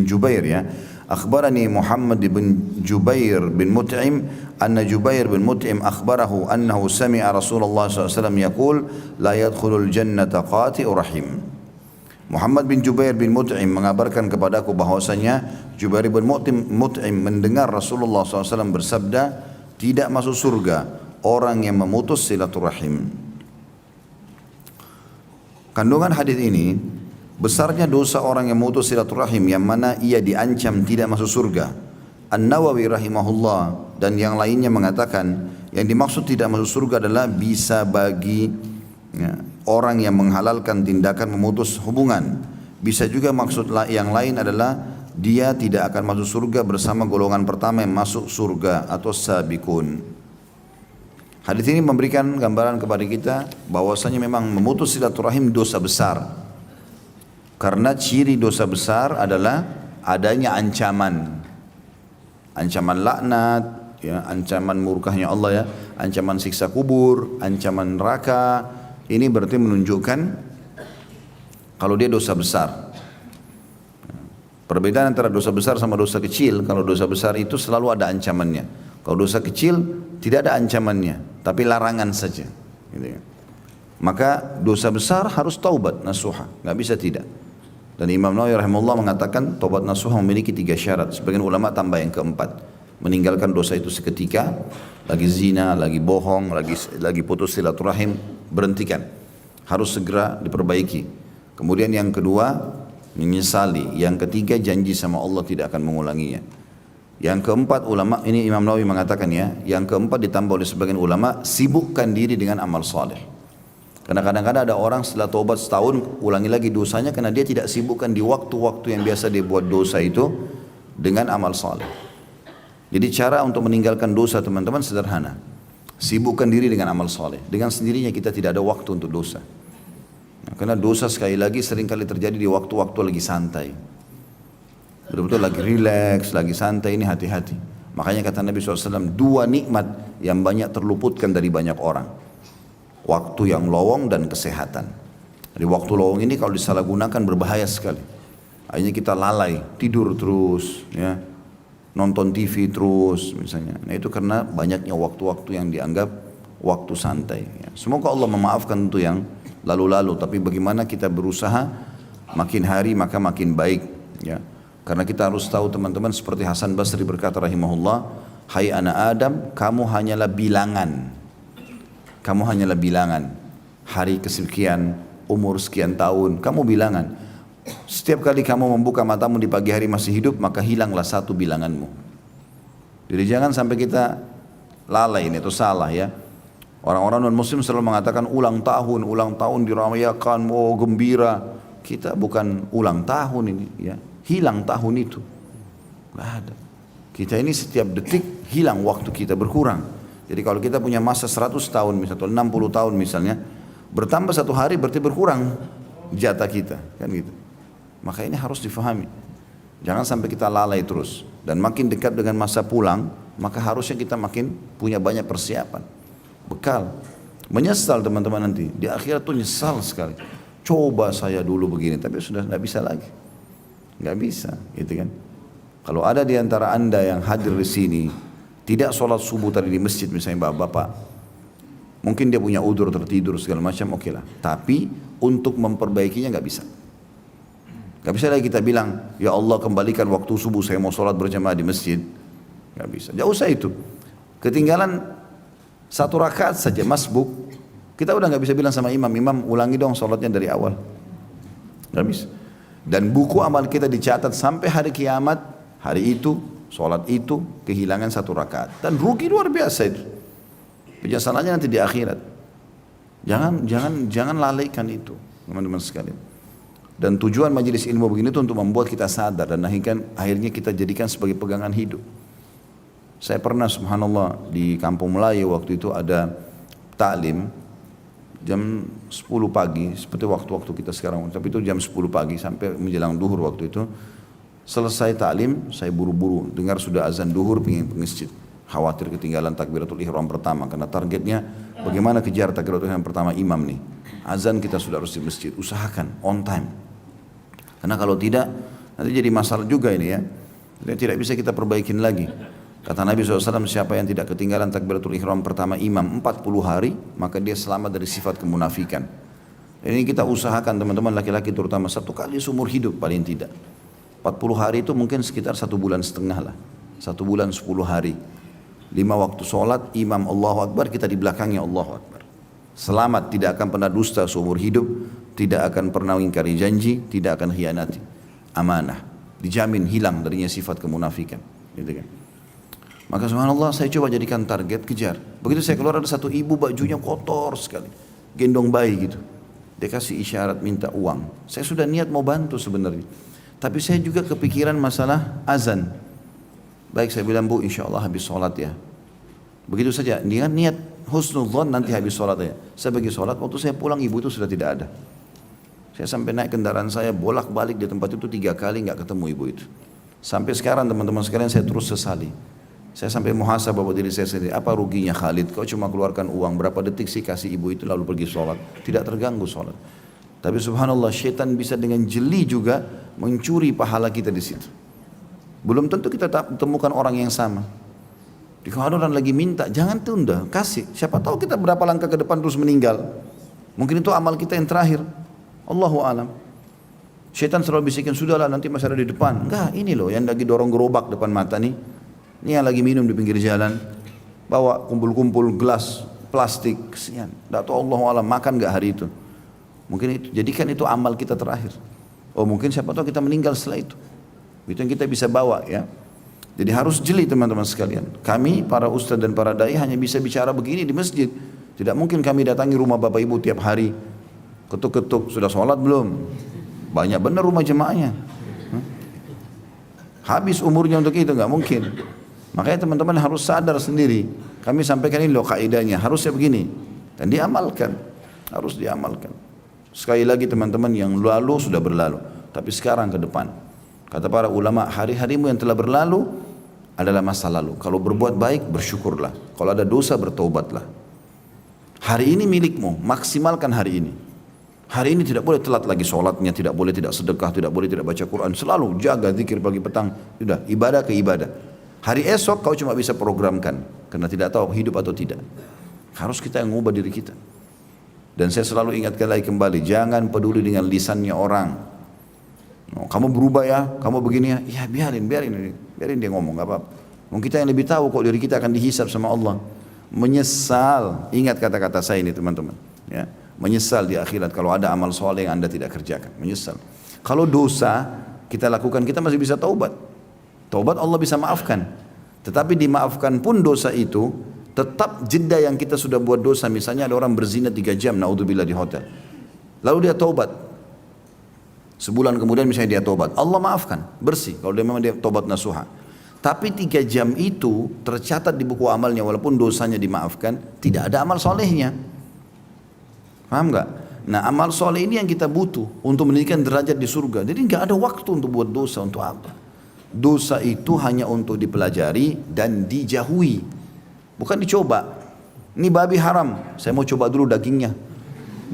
Speaker 1: Jubair ya, akhbarani Muhammad bin Jubair bin Mut'im, anna Jubair bin Mut'im akhbarahu annahu sami'a Rasulullah SAW yaqul, la yadkhulul jannata qati'u rahim. Muhammad bin Jubair bin Mut'im mengabarkan kepadaku bahwasanya Jubair bin Mut'im mendengar Rasulullah SAW bersabda, tidak masuk surga orang yang memutus silaturahim. Kandungan hadis ini, besarnya dosa orang yang memutus silaturahim yang mana ia diancam tidak masuk surga. An-Nawawi rahimahullah dan yang lainnya mengatakan yang dimaksud tidak masuk surga adalah bisa bagi orang yang menghalalkan tindakan memutus hubungan. Bisa juga maksud yang lain adalah dia tidak akan masuk surga bersama golongan pertama yang masuk surga atau sabiqun. Hadis ini memberikan gambaran kepada kita bahwasanya memang memutus silaturahim dosa besar. Karena ciri dosa besar adalah adanya ancaman. Ancaman laknat, ya, ancaman murkahnya Allah ya, ancaman siksa kubur, ancaman neraka. Ini berarti menunjukkan kalau dia dosa besar. Perbedaan antara dosa besar sama dosa kecil, kalau dosa besar itu selalu ada ancamannya. Kalau dosa kecil tidak ada ancamannya, tapi larangan saja. Gitu ya. Maka dosa besar harus taubat nasuha, nggak bisa tidak. Dan Imam Nawawi rahimahullah mengatakan taubat nasuha memiliki 3 syarat. Sebagian ulama tambah yang keempat, meninggalkan dosa itu seketika, lagi zina, lagi bohong, lagi putus silaturahim, berhentikan, harus segera diperbaiki. Kemudian yang kedua menyesali, yang ketiga janji sama Allah tidak akan mengulanginya. Yang keempat ulama, ini Imam Nawawi mengatakan ya, yang keempat ditambah oleh sebagian ulama, sibukkan diri dengan amal saleh. Karena kadang-kadang ada orang setelah taubat setahun ulangi lagi dosanya karena dia tidak sibukkan di waktu-waktu yang biasa dia buat dosa itu dengan amal saleh. Jadi cara untuk meninggalkan dosa teman-teman sederhana, sibukkan diri dengan amal saleh. Dengan sendirinya kita tidak ada waktu untuk dosa. Nah, karena dosa sekali lagi seringkali terjadi di waktu-waktu lagi santai. Betul-betul lagi rileks, lagi santai, ini hati-hati. Makanya kata Nabi SAW, 2 nikmat yang banyak terluputkan dari banyak orang. Waktu yang lowong dan kesehatan. Jadi waktu lowong ini kalau disalahgunakan berbahaya sekali. Akhirnya kita lalai, tidur terus, ya, nonton TV terus misalnya. Nah itu karena banyaknya waktu-waktu yang dianggap waktu santai. Ya. Semoga Allah memaafkan itu yang lalu-lalu. Tapi bagaimana kita berusaha makin hari maka makin baik. Ya. Karena kita harus tahu teman-teman seperti Hasan Basri berkata rahimahullah, hai anak Adam, kamu hanyalah bilangan. Kamu hanyalah bilangan. Hari kesekian, umur sekian tahun, kamu bilangan. Setiap kali kamu membuka matamu di pagi hari masih hidup, maka hilanglah satu bilanganmu. Jadi jangan sampai kita lalai ini, itu salah ya. Orang-orang non-muslim selalu mengatakan ulang tahun dirayakan, oh gembira. Kita bukan ulang tahun ini ya. Hilang tahun itu. Nggak ada. Kita ini setiap detik hilang waktu kita berkurang. Jadi kalau kita punya masa 100 tahun misalnya, atau 60 tahun misalnya, bertambah 1 hari berarti berkurang jatah kita, kan gitu. Maka ini harus difahami. Jangan sampai kita lalai terus. Dan makin dekat dengan masa pulang, maka harusnya kita makin punya banyak persiapan. Bekal. Menyesal teman-teman nanti. Di akhirat tuh nyesal sekali. Coba saya dulu begini, tapi sudah tidak bisa lagi. Nggak bisa, gitu kan. Kalau ada di antara anda yang hadir di sini, tidak sholat subuh tadi di masjid misalnya bapak-bapak, mungkin dia punya udzur tertidur segala macam, oke lah. Tapi untuk memperbaikinya nggak bisa. Nggak bisa lagi kita bilang, ya Allah kembalikan waktu subuh saya mau sholat berjamaah di masjid. Nggak bisa. Jauh usah itu. Ketinggalan 1 rakaat saja masbuk, kita udah nggak bisa bilang sama imam ulangi dong sholatnya dari awal. Nggak bisa. Dan buku amal kita dicatat sampai hari kiamat, hari itu Sholat itu kehilangan 1 rakaat. Dan rugi luar biasa itu. Penyesalannya nanti di akhirat. Jangan lalaikan itu, teman-teman sekalian. Dan tujuan majelis ilmu begini itu untuk membuat kita sadar dan akhirnya kita jadikan sebagai pegangan hidup. Saya pernah subhanallah di Kampung Melayu waktu itu ada taklim jam 10 pagi seperti waktu-waktu kita sekarang, tapi itu jam 10 pagi sampai menjelang duhur waktu itu. Selesai taklim, saya buru-buru dengar sudah azan duhur, pengen ke masjid. Khawatir ketinggalan takbiratul ihram pertama karena targetnya bagaimana kejar takbiratul ihram pertama imam nih. Azan kita sudah harus di masjid, usahakan on time. Karena kalau tidak nanti jadi masalah juga ini ya. Dan tidak bisa kita perbaikin lagi. Kata Nabi SAW, siapa yang tidak ketinggalan takbiratul ihram pertama imam 40 hari, maka dia selamat dari sifat kemunafikan. Dan ini kita usahakan teman-teman laki-laki terutama 1 kali seumur hidup paling tidak. 40 hari itu mungkin sekitar 1,5 bulan lah. 1 bulan 10 hari. 5 waktu sholat, imam Allahu Akbar, kita di belakangnya Allahu Akbar. Selamat, tidak akan pernah dusta seumur hidup, tidak akan pernah mengingkari janji, tidak akan khianati. Amanah, dijamin hilang darinya sifat kemunafikan. Gitu kan. Maka subhanallah saya coba jadikan target kejar. Begitu saya keluar ada satu ibu bajunya kotor sekali, gendong bayi gitu. Dia kasih isyarat minta uang. Saya sudah niat mau bantu sebenarnya, tapi saya juga kepikiran masalah azan. Baik saya bilang, Bu insya Allah habis sholat ya. Begitu saja, dia niat husnudzon nanti habis sholat ya. Saya bagi sholat, waktu saya pulang ibu itu sudah tidak ada. Saya sampai naik kendaraan saya bolak-balik di tempat itu 3 kali nggak ketemu ibu itu. Sampai sekarang teman-teman sekalian saya terus sesali. Saya sampai muhasabah buat diri saya sendiri. Apa ruginya Khalid? Kau cuma keluarkan uang berapa detik sih kasih ibu itu lalu pergi sholat. Tidak terganggu sholat. Tapi subhanallah syaitan bisa dengan jeli juga mencuri pahala kita di situ. Belum tentu kita temukan orang yang sama. Kalau ada orang lagi minta, jangan tunda, kasih. Siapa tahu kita berapa langkah ke depan terus meninggal. Mungkin itu amal kita yang terakhir. Allahu alam. Syaitan selalu bisikin, sudahlah nanti masih ada di depan. Enggak, ini loh yang lagi dorong gerobak depan mata nih. Ini yang lagi minum di pinggir jalan. Bawa kumpul-kumpul gelas plastik, kesian. Enggak tahu Allahu alam makan enggak hari itu. Mungkin itu, jadikan itu amal kita terakhir. Oh mungkin siapa tahu kita meninggal setelah itu. Itu yang kita bisa bawa ya. Jadi harus jeli teman-teman sekalian. Kami para ustadz dan para dai hanya bisa bicara begini di masjid. Tidak mungkin kami datangi rumah bapak ibu tiap hari. Ketuk-ketuk, sudah sholat belum? Banyak benar rumah jemaahnya. Habis umurnya untuk itu, nggak mungkin. Makanya teman-teman harus sadar sendiri. Kaimi sampaikan ini loh kaidahnya, harusnya begini. Dan diamalkan. Harus diamalkan. Sekali lagi teman-teman, yang lalu sudah berlalu. Tapi sekarang ke depan. Kata para ulama, hari-harimu yang telah berlalu adalah masa lalu. Kalau berbuat baik, bersyukurlah. Kalau ada dosa, bertaubatlah. Hari ini milikmu, maksimalkan hari ini. Hari ini tidak boleh telat lagi sholatnya, tidak boleh tidak sedekah, tidak boleh tidak baca Quran. Selalu jaga zikir pagi petang. Sudah, ibadah ke ibadah. Hari esok kau cuma bisa programkan. Karena tidak tahu hidup atau tidak. Harus kita yang mengubah diri kita. Dan saya selalu ingatkan lagi kembali, jangan peduli dengan lisannya orang. Oh, kamu berubah ya, kamu begini ya, ya biarin dia ngomong, gak apa-apa. Mungkin kita yang lebih tahu kok diri kita akan dihisab sama Allah. Menyesal, ingat kata-kata saya ini teman-teman. Ya, menyesal di akhirat kalau ada amal soleh yang anda tidak kerjakan, menyesal. Kalau dosa kita lakukan, kita masih bisa taubat. Taubat Allah bisa maafkan. Tetapi dimaafkan pun dosa itu, tetap jeda yang kita sudah buat dosa. Misalnya ada orang berzina 3 jam, naudzubillah di hotel. Lalu dia taubat. Sebulan kemudian misalnya dia tobat, Allah maafkan, bersih kalau dia memang dia tobat nasuha. Tapi 3 jam itu tercatat di buku amalnya, walaupun dosanya dimaafkan, tidak ada amal solehnya. Paham gak? Nah amal soleh ini yang kita butuh untuk meninggikan derajat di surga. Jadi gak ada waktu untuk buat dosa, untuk apa? Dosa itu hanya untuk dipelajari dan dijauhi, bukan dicoba. Ini babi haram, saya mau coba dulu dagingnya,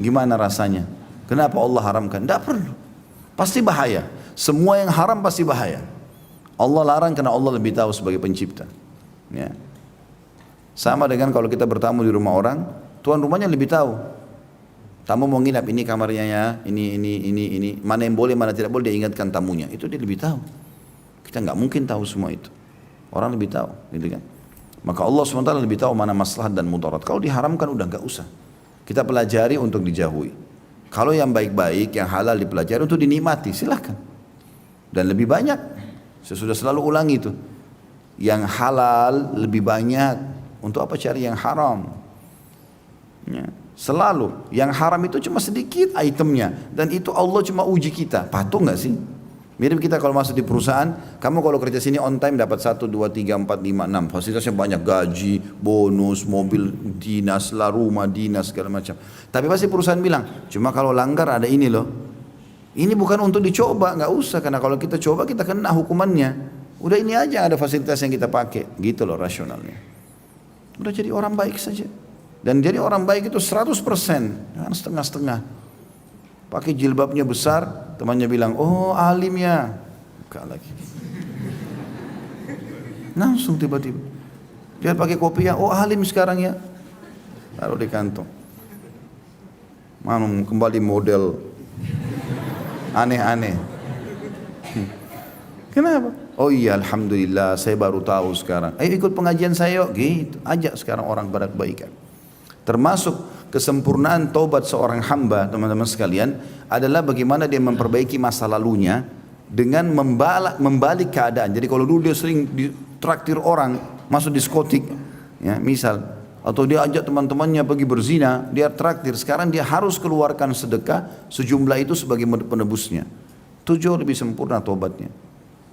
Speaker 1: gimana rasanya? Kenapa Allah haramkan? Tidak perlu. Pasti bahaya. Semua yang haram pasti bahaya. Allah larang karena Allah lebih tahu sebagai pencipta. Ya. Sama dengan kalau kita bertamu di rumah orang, tuan rumahnya lebih tahu. Tamu mau nginap, ini kamarnya ya, ini. Mana yang boleh, mana tidak boleh, dia ingatkan tamunya. Itu dia lebih tahu. Kita nggak mungkin tahu semua itu. Orang lebih tahu, gitu kan. Maka Allah SWT lebih tahu mana maslahat dan mudarat. Kalau diharamkan udah nggak usah. Kita pelajari untuk dijauhi. Kalau yang baik-baik, yang halal dipelajari untuk dinikmati, silahkan. Dan lebih banyak, saya sudah selalu ulangi itu. yang halal lebih banyak. Untuk apa cari yang haram? Ya. Selalu yang haram itu cuma sedikit itemnya, dan itu Allah cuma uji kita. Patuh nggak sih? Mirip kita kalau masuk di perusahaan, kamu kalau kerja sini on time dapat 1, 2, 3, 4, 5, 6. Fasilitasnya banyak, gaji, bonus, mobil dinas lah, rumah dinas, segala macam. Tapi pasti perusahaan bilang, cuma kalau langgar ada ini loh. Ini bukan untuk dicoba, nggak usah. Karena kalau kita coba kita kena hukumannya. Udah ini aja ada fasilitas yang kita pakai. Gitu loh rasionalnya. Udah jadi orang baik saja. Dan jadi orang baik itu 100%. Jangan setengah-setengah. Pakai jilbabnya besar, temannya bilang, oh alim ya. Buka lagi. Langsung tiba-tiba. Dia pakai kopiah, oh alim sekarang ya. Taruh di kantong. Mana kembali model aneh-aneh. Kenapa? Oh iya alhamdulillah saya baru tahu sekarang. Ayo ikut pengajian saya yuk. Gitu. Ajak sekarang orang pada kebaikan. Termasuk kesempurnaan taubat seorang hamba, teman-teman sekalian, adalah bagaimana dia memperbaiki masa lalunya dengan membalik keadaan. Jadi kalau dulu dia sering ditraktir orang masuk diskotik, ya, misal, atau dia ajak teman-temannya pergi berzina, dia traktir. Sekarang dia harus keluarkan sedekah sejumlah itu sebagai penebusnya. Itu jauh lebih sempurna taubatnya.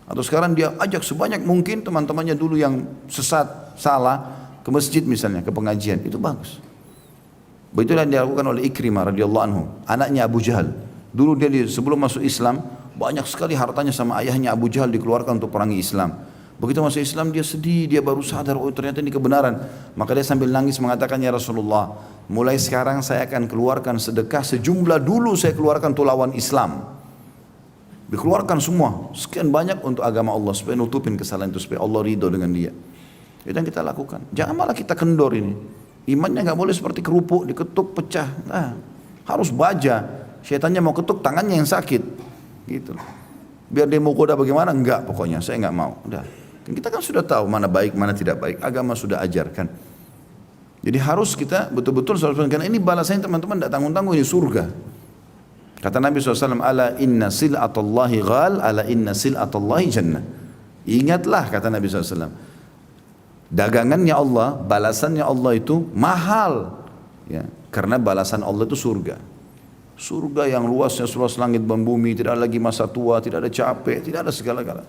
Speaker 1: Atau sekarang dia ajak sebanyak mungkin teman-temannya dulu yang sesat, salah, ke masjid misalnya, ke pengajian, itu bagus. Begitulah yang dilakukan oleh Ikrimah radhiyallahu anhu, anaknya Abu Jahal. Dulu dia sebelum masuk Islam, banyak sekali hartanya sama ayahnya Abu Jahal dikeluarkan untuk perangi Islam. Begitu masuk Islam dia sedih, dia baru sadar, oh ternyata ini kebenaran. Maka dia sambil nangis mengatakan, ya Rasulullah, mulai sekarang saya akan keluarkan sedekah sejumlah dulu saya keluarkan untuk lawan Islam. Dikeluarkan semua, sekian banyak untuk agama Allah, supaya nutupin kesalahan itu, supaya Allah ridho dengan dia. Itu yang kita lakukan. Jangan malah kita kendor ini. Imannya nggak boleh seperti kerupuk, diketuk pecah. Nah, harus baja. Syaitannya mau ketuk, tangannya yang sakit. Gitu. Biar dia mau goda bagaimana? Enggak, pokoknya saya nggak mau. Udah. Kita kan sudah tahu mana baik, mana tidak baik. Agama sudah ajarkan. Jadi harus kita betul-betul selalu, karena ini balasannya teman-teman tidak tanggung-tanggung, ini surga. Kata Nabi SAW, ala inna sil'atallahi ghal, ala inna sil'atallahi jannah. Ingatlah, kata Nabi SAW. Dagangannya Allah, balasannya Allah itu mahal, ya, karena balasan Allah itu surga. Surga yang luasnya seluas langit dan bumi, tidak ada lagi masa tua, tidak ada capek, tidak ada segala-gala.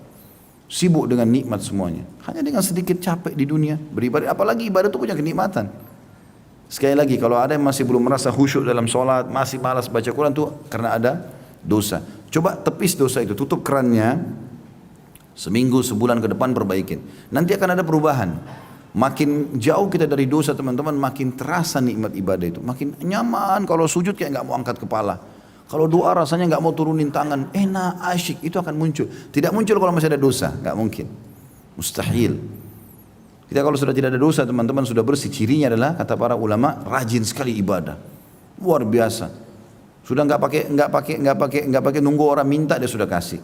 Speaker 1: Sibuk dengan nikmat semuanya. Hanya dengan sedikit capek di dunia beribadah, apalagi ibadah itu punya kenikmatan. Sekali lagi, kalau ada yang masih belum merasa khusyuk dalam sholat, masih malas baca Quran, itu karena ada dosa. Coba tepis dosa itu, tutup kerannya. Seminggu, sebulan ke depan perbaikin. Nanti akan ada perubahan. Makin jauh kita dari dosa teman-teman, makin terasa nikmat ibadah itu. Makin nyaman, kalau sujud kayak nggak mau angkat kepala. Kalau doa rasanya nggak mau turunin tangan, enak, asyik, itu akan muncul. Tidak muncul kalau masih ada dosa, nggak mungkin. Mustahil. Kita kalau sudah tidak ada dosa teman-teman, sudah bersih. Cirinya adalah, kata para ulama, rajin sekali ibadah. Luar biasa. Sudah nggak pakai nunggu orang minta, dia sudah kasih.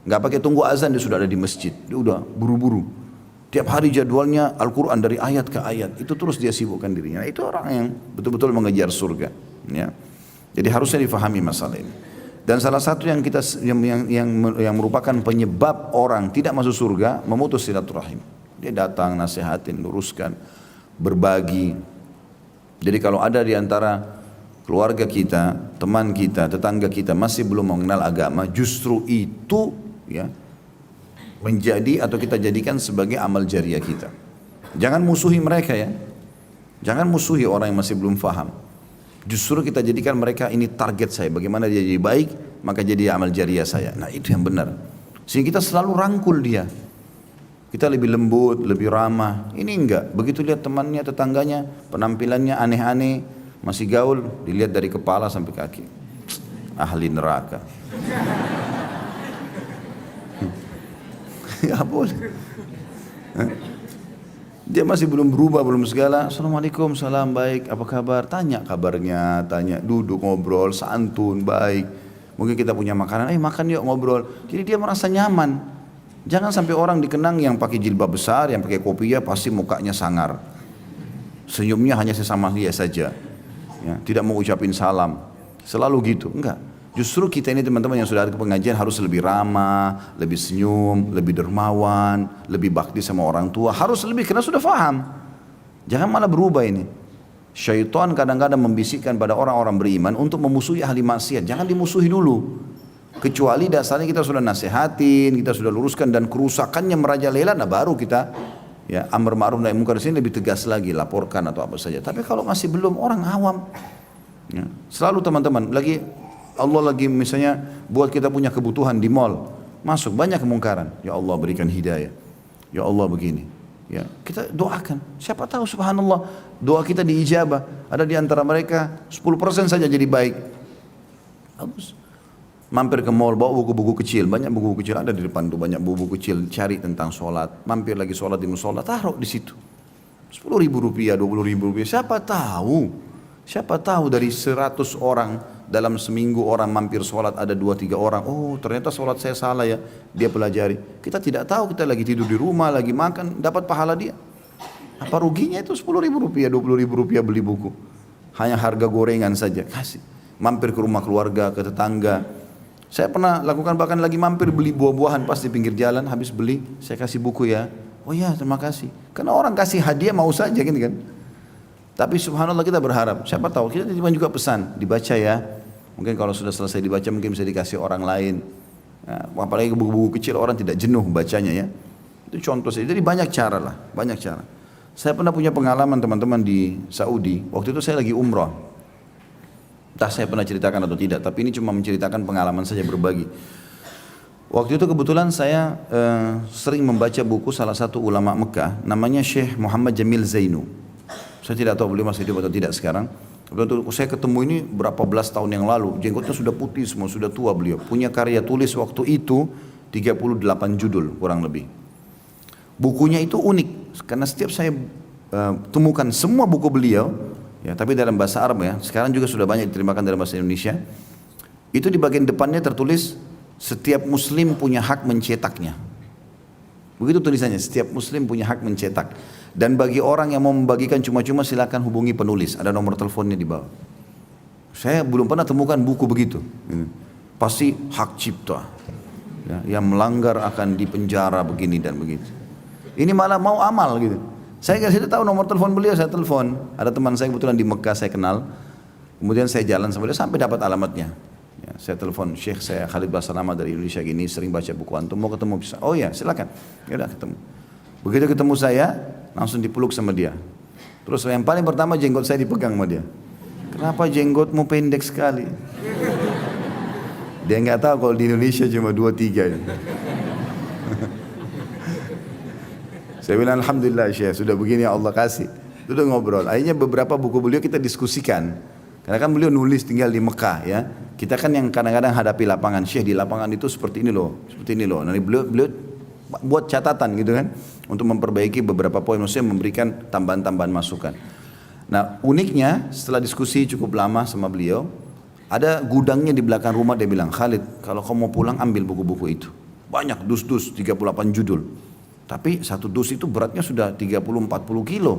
Speaker 1: Nggak pakai tunggu azan, dia sudah ada di masjid. Dia udah buru-buru. Tiap hari jadwalnya Al-Quran dari ayat ke ayat. Itu terus dia sibukkan dirinya. Itu orang yang betul-betul mengejar surga. Ya. Jadi harusnya difahami masalah ini. Dan salah satu yang merupakan penyebab orang tidak masuk surga, memutus silaturahim. Dia datang, nasihatin, luruskan, berbagi. Jadi kalau ada di antara keluarga kita, teman kita, tetangga kita masih belum mengenal agama, justru itu, ya, menjadi atau kita jadikan sebagai amal jariah kita. Jangan musuhi mereka, ya. Jangan musuhi orang yang masih belum faham. Justru kita jadikan mereka ini target saya. Bagaimana dia jadi baik, maka jadi amal jariah saya. Nah itu yang benar. Sehingga kita selalu rangkul dia. Kita lebih lembut, lebih ramah. Ini enggak. Begitu lihat temannya, tetangganya, penampilannya aneh-aneh, masih gaul, dilihat dari kepala sampai kaki. Ahli neraka. Ya boleh. Dia masih belum berubah, belum segala. Assalamualaikum, salam, baik, apa kabar? Tanya kabarnya, tanya, duduk, ngobrol, santun, baik. Mungkin kita punya makanan, makan yuk, ngobrol. Jadi dia merasa nyaman. Jangan sampai orang dikenang yang pakai jilbab besar, yang pakai kopiah, pasti mukanya sangar. Senyumnya hanya sesama dia saja. Ya, tidak mau ucapin salam. Selalu gitu, enggak. Justru kita ini teman-teman yang sudah ada ke pengajian harus lebih ramah, lebih senyum, lebih dermawan, lebih bakti sama orang tua. Harus lebih karena sudah faham. Jangan malah berubah ini. Syaitan kadang-kadang membisikkan pada orang-orang beriman untuk memusuhi ahli maksiat. Jangan dimusuhi dulu. Kecuali dasarnya kita sudah nasihatin, kita sudah luruskan dan kerusakannya merajalela, nah baru kita ya amar ma'ruf nahi munkar di sini lebih tegas lagi, laporkan atau apa saja. Tapi kalau masih belum, orang awam, ya, selalu teman-teman Allah lagi misalnya buat kita punya kebutuhan di mall, masuk banyak kemungkaran, ya Allah berikan hidayah, ya Allah begini, ya kita doakan. Siapa tahu subhanallah doa kita diijabah. Ada di antara mereka 10% saja jadi baik. Bagus. Mampir ke mall, bawa buku-buku kecil, banyak buku kecil ada di depan tuh, banyak buku kecil, cari tentang sholat, mampir lagi sholat di musola, taruh di situ. 10.000 rupiah, 20.000 rupiah, siapa tahu dari 100 orang dalam seminggu orang mampir sholat ada 2-3 orang, oh ternyata sholat saya salah ya, dia pelajari. Kita tidak tahu, kita lagi tidur di rumah, lagi makan, dapat pahala dia. Apa ruginya itu 10.000 rupiah, 20.000 rupiah beli buku, hanya harga gorengan saja, kasih. Mampir ke rumah keluarga, ke tetangga. Saya pernah lakukan, bahkan lagi mampir beli buah-buahan pas di pinggir jalan, habis beli saya kasih buku ya, oh ya terima kasih, karena orang kasih hadiah mau saja gitu kan. Tapi subhanallah kita berharap, siapa tahu kita juga pesan dibaca ya, mungkin kalau sudah selesai dibaca mungkin bisa dikasih orang lain, ya, apalagi buku-buku kecil orang tidak jenuh bacanya ya. Itu contoh saja. Jadi banyak cara lah, banyak cara. Saya pernah punya pengalaman teman-teman di Saudi, waktu itu saya lagi umrah. Entah saya pernah ceritakan atau tidak, tapi ini cuma menceritakan pengalaman saja, berbagi. Waktu itu kebetulan saya sering membaca buku salah satu ulama Mekah, namanya Syekh Muhammad Jamil Zainu. Saya tidak tahu beliau masih hidup atau tidak sekarang. Kebetulan saya ketemu ini berapa belas tahun yang lalu, jenggotnya sudah putih semua, sudah tua beliau. Punya karya tulis waktu itu 38 judul kurang lebih. Bukunya itu unik, karena setiap saya temukan semua buku beliau, ya, tapi dalam bahasa Arab ya, sekarang juga sudah banyak diterjemahkan dalam bahasa Indonesia. Itu di bagian depannya tertulis, setiap muslim punya hak mencetaknya. Begitu tulisannya, setiap muslim punya hak mencetak. Dan bagi orang yang mau membagikan cuma-cuma silakan hubungi penulis, ada nomor teleponnya di bawah. Saya belum pernah temukan buku begitu. Pasti hak cipta. Ya, yang melanggar akan dipenjara begini dan begitu. Ini malah mau amal gitu. Saya kasih tahu nomor telepon beliau, saya telepon. Ada teman saya kebetulan di Mekah saya kenal. Kemudian saya jalan sama dia sampai dapat alamatnya. Ya, saya telepon, Syekh saya Khalid Basalamah dari Indonesia gini, sering baca buku antum, mau ketemu bisa? Oh ya silakan. Ya udah ketemu. Begitu ketemu saya, langsung dipeluk sama dia. Terus yang paling pertama jenggot saya dipegang sama dia. Kenapa jenggotmu pendek sekali? Dia nggak tahu kalau di Indonesia cuma 2-3 ya. Saya bilang alhamdulillah Syekh, sudah begini ya Allah kasih. Sudah ngobrol. Akhirnya beberapa buku beliau kita diskusikan. Karena kan beliau nulis tinggal di Mekah ya. Kita kan yang kadang-kadang hadapi lapangan, Syekh di lapangan itu seperti ini loh, seperti ini loh. Nanti beliau buat catatan gitu kan untuk memperbaiki beberapa poin, maksudnya memberikan tambahan-tambahan masukan. Nah, uniknya setelah diskusi cukup lama sama beliau, ada gudangnya di belakang rumah. Dia bilang, Khalid, kalau kamu mau pulang ambil buku-buku itu. Banyak dus-dus 38 judul. Tapi satu dus itu beratnya sudah 30-40 kilo.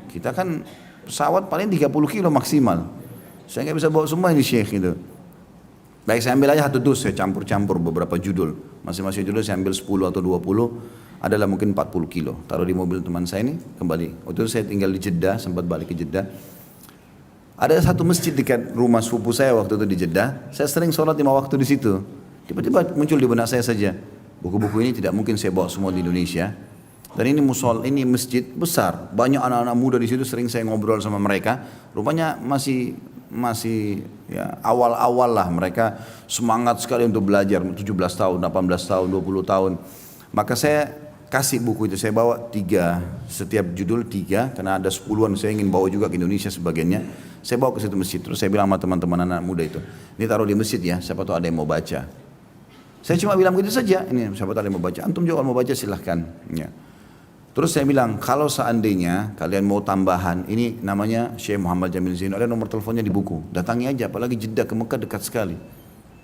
Speaker 1: Kita kan pesawat paling 30 kilo maksimal. Saya nggak bisa bawa semua ini Syekh gitu. Baik saya ambil aja satu dus, saya campur-campur beberapa judul. Masing-masing judul saya ambil 10 atau 20, adalah mungkin 40 kilo. Taruh di mobil teman saya ini, kembali. Waktu itu saya tinggal di Jeddah, sempat balik ke Jeddah. Ada satu masjid dekat rumah sepupu saya waktu itu di Jeddah. Saya sering sholat 5 waktu di situ. Tiba-tiba muncul di benak saya saja. Buku-buku ini tidak mungkin saya bawa semua di Indonesia. Dan ini ini masjid besar, banyak anak-anak muda di situ, sering saya ngobrol sama mereka. Rupanya masih ya awal-awal lah, mereka semangat sekali untuk belajar, 17 tahun, 18 tahun, 20 tahun. Maka saya kasih buku itu, saya bawa 3, setiap judul 3, karena ada 10-an saya ingin bawa juga ke Indonesia sebagiannya. Saya bawa ke situ masjid, terus saya bilang sama teman-teman anak muda itu, ini taruh di masjid ya, siapa tahu ada yang mau baca. Saya cuma bilang begitu saja, ini siapa tahu ada yang mau baca, antum juga mau baca silahkan. Ya. Terus saya bilang, kalau seandainya kalian mau tambahan, ini namanya Syekh Muhammad Jamil Zainu, ada nomor teleponnya di buku, datangi aja, apalagi Jeddah ke Mekah dekat sekali.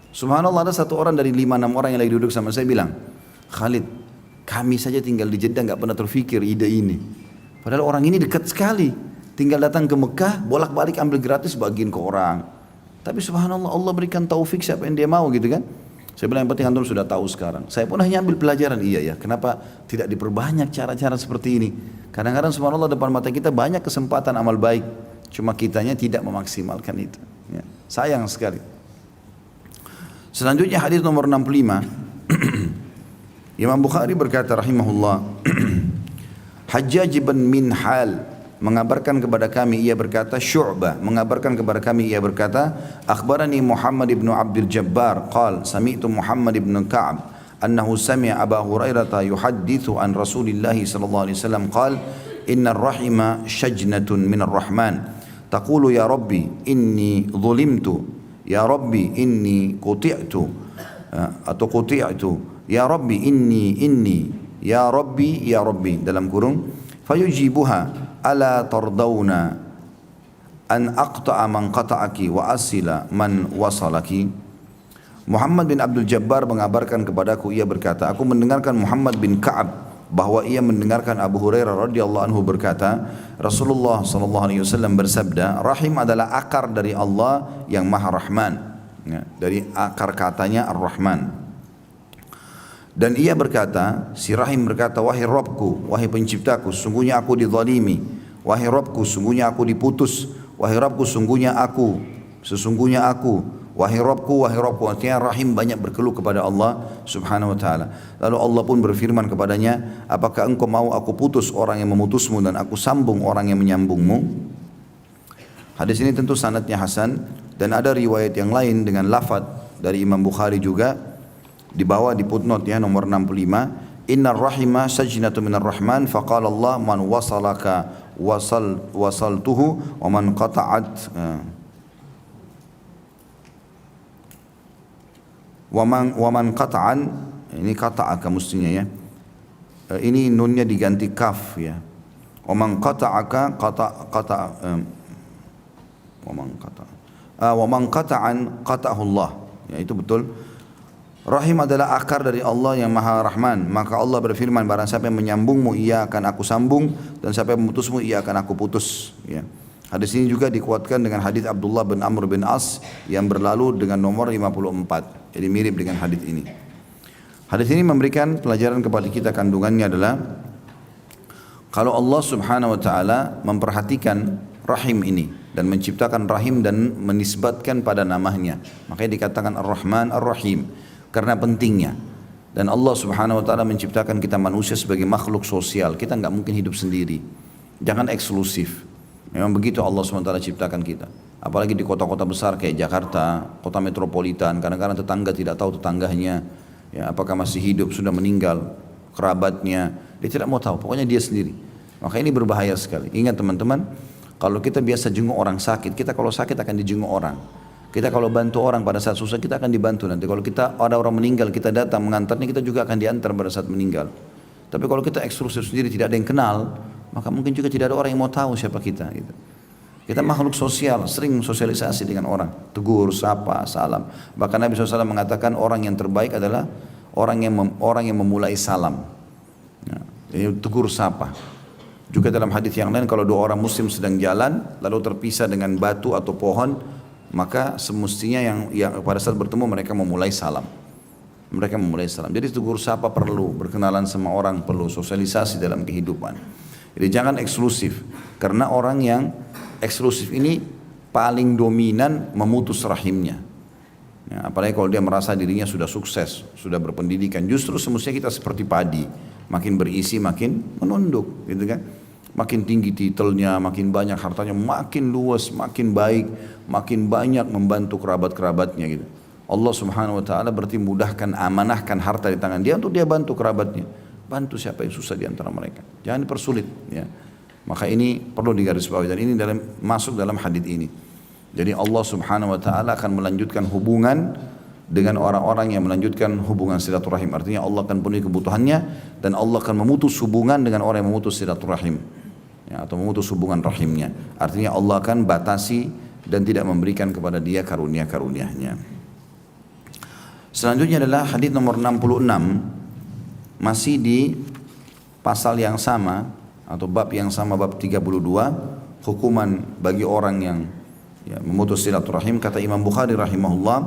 Speaker 1: Subhanallah, ada satu orang dari 5-6 orang yang lagi duduk sama saya bilang, Khalid, kami saja tinggal di Jeddah nggak pernah terfikir ide ini. Padahal orang ini dekat sekali, tinggal datang ke Mekah, bolak-balik ambil gratis bagiin ke orang. Tapi subhanallah Allah berikan taufik siapa yang dia mau gitu kan. Saya bilang yang penting antum sudah tahu sekarang. Saya pun hanya ambil pelajaran, iya ya, kenapa tidak diperbanyak cara-cara seperti ini. Kadang-kadang subhanallah depan mata kita banyak kesempatan amal baik, cuma kitanya tidak memaksimalkan itu. Ya. Sayang sekali. Selanjutnya hadis nomor 65. Imam Bukhari berkata rahimahullah, Hajjaj bin Minhal mengabarkan kepada kami, ia berkata, Syu'bah mengabarkan kepada kami, ia berkata, akhbarani Muhammad ibn Abdul Jabbar qal sami'tu Muhammad ibn Ka'ab annahu sami'a Aba Hurairah yuhaddithu an Rasulillah sallallahu alaihi wasallam qal inna ar-rahima shajnatun min ar-rahman taqulu ya rabbi inni zulimtu ya rabbi inni quti'tu atau quti'tu ya rabbi inni ya rabbi dalam kurung fayujibuha ala tardawna an aqta'a man qata'aki wa asila man wasalaki. Muhammad bin Abdul Jabbar mengabarkan kepadaku, ia berkata, aku mendengarkan Muhammad bin Ka'ab bahwa ia mendengarkan Abu Hurairah radhiyallahu anhu berkata, Rasulullah sallallahu alaihi wasallam bersabda, rahim adalah akar dari Allah yang Maha Rahman. Ya, dari akar katanya Ar-Rahman. Dan ia berkata, si Rahim berkata, wahai Rabbku, wahai penciptaku, sungguhnya aku dizalimi. Wahai Rabbku, sungguhnya aku diputus. Wahai Rabbku, sesungguhnya aku. Wahai Rabbku, artinya Rahim banyak berkeluh kepada Allah subhanahu wa ta'ala. Lalu Allah pun berfirman kepadanya, apakah engkau mau aku putus orang yang memutusmu dan aku sambung orang yang menyambungmu? Hadis ini tentu sanadnya hasan, dan ada riwayat yang lain dengan lafaz dari Imam Bukhari juga, di bawah di footnote ya nomor 65, innar rahima sajnatu minar rahman faqala Allah man wasalaka wasaltuhu wa man qata'at wa man qata'an, ini qata'aka mestinya ya, ini nunnya diganti kaf ya, wa man qata'aka wa man qata'an qata'ahu Allah, ya itu betul. Rahim adalah akar dari Allah yang Maha Rahman. Maka Allah berfirman, barang siapa yang menyambungmu, ia akan aku sambung, dan siapa yang memutusmu, ia akan aku putus. Ya. Hadis ini juga dikuatkan dengan hadis Abdullah bin Amr bin As yang berlalu dengan nomor 54. Jadi mirip dengan hadis ini. Hadis ini memberikan pelajaran kepada kita, kandungannya adalah kalau Allah subhanahu wa ta'ala memperhatikan rahim ini dan menciptakan rahim dan menisbatkan pada namanya, makanya dikatakan Ar-Rahman Ar-Rahim. Karena pentingnya, dan Allah subhanahu wa ta'ala menciptakan kita manusia sebagai makhluk sosial, kita nggak mungkin hidup sendiri, jangan eksklusif, memang begitu Allah subhanahu wa ta'ala ciptakan kita. Apalagi di kota-kota besar kayak Jakarta, kota metropolitan, kadang-kadang tetangga tidak tahu tetangganya ya, apakah masih hidup, sudah meninggal, kerabatnya, dia tidak mau tahu, pokoknya dia sendiri. Maka ini berbahaya sekali. Ingat teman-teman, kalau kita biasa jenguk orang sakit, kita kalau sakit akan dijenguk orang. Kita kalau bantu orang pada saat susah, kita akan dibantu nanti. Kalau kita ada orang meninggal, kita datang mengantarnya, kita juga akan diantar pada saat meninggal. Tapi kalau kita eksklusif sendiri, tidak ada yang kenal, maka mungkin juga tidak ada orang yang mau tahu siapa kita. Gitu. Kita makhluk sosial, sering sosialisasi dengan orang, tegur, sapa, salam. Bahkan Nabi SAW mengatakan orang yang terbaik adalah orang yang memulai salam. Ya, jadi tegur, sapa. Juga dalam hadis yang lain, kalau dua orang muslim sedang jalan, lalu terpisah dengan batu atau pohon, maka semestinya yang pada saat bertemu mereka memulai salam. Mereka memulai salam. Jadi tegur sapa perlu, berkenalan sama orang perlu, sosialisasi dalam kehidupan. Jadi jangan eksklusif, karena orang yang eksklusif ini paling dominan memutus rahimnya. Ya, apalagi kalau dia merasa dirinya sudah sukses, sudah berpendidikan. Justru semestinya kita seperti padi, makin berisi makin menunduk, gitu kan? Makin tinggi titelnya, makin banyak hartanya, makin luas, makin baik, makin banyak membantu kerabat-kerabatnya gitu. Allah subhanahu wa ta'ala berarti mudahkan, amanahkan harta di tangan dia untuk dia bantu kerabatnya. Bantu siapa yang susah di antara mereka. Jangan dipersulit. Ya. Maka ini perlu digarisbawahi, dan ini masuk dalam hadis ini. Jadi Allah subhanahu wa ta'ala akan melanjutkan hubungan dengan orang-orang yang melanjutkan hubungan silaturahim. Artinya Allah akan penuhi kebutuhannya, dan Allah akan memutus hubungan dengan orang yang memutus silaturahim. Ya, atau memutus hubungan rahimnya. Artinya Allah akan batasi dan tidak memberikan kepada dia karunia-karunia-Nya. Selanjutnya adalah hadis nomor 66, masih di pasal yang sama atau bab yang sama, bab 32, hukuman bagi orang yang Ya, memutus silaturahim. Kata Imam Bukhari rahimahullah,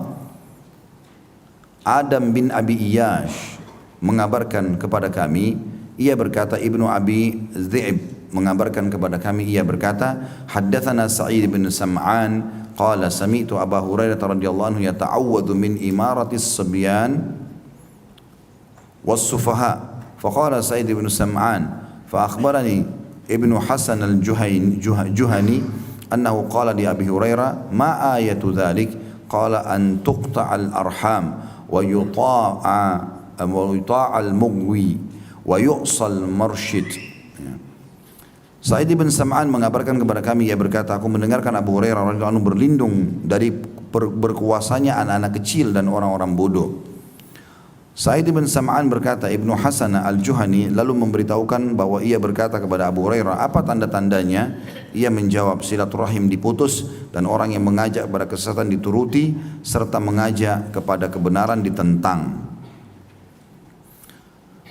Speaker 1: Adam bin Abi Iyash mengabarkan kepada kami, ia berkata, Ibnu Abi Dhi'b mengabarkan kepada kami, ia berkata, haddatsana Sa'id bin Sam'an qala sami'tu Abu Hurairah radhiyallahu anhu yata'awwadhu min imaratis sabyan was-sufaha. Faqala Sa'id bin Sam'an fa akhbarani Ibnu Hasan al-Juhani annahu qala li Abi Hurairah ma ayatu dhalik qala an tuqta'al arham wa yuta'a al-mughwi wa yu'sal marshid. Sa'id bin Sam'an mengabarkan kepada kami, ia berkata, aku mendengarkan Abu Hurairah radhiyallahu anhu berlindung dari berkuasanya anak-anak kecil dan orang-orang bodoh. Sa'id bin Sam'an berkata, Ibnu Hasan al-Juhani lalu memberitahukan bahwa ia berkata kepada Abu Hurairah, apa tanda-tandanya? Ia menjawab, silaturahim diputus dan orang yang mengajak kepada kesesatan dituruti serta mengajak kepada kebenaran ditentang.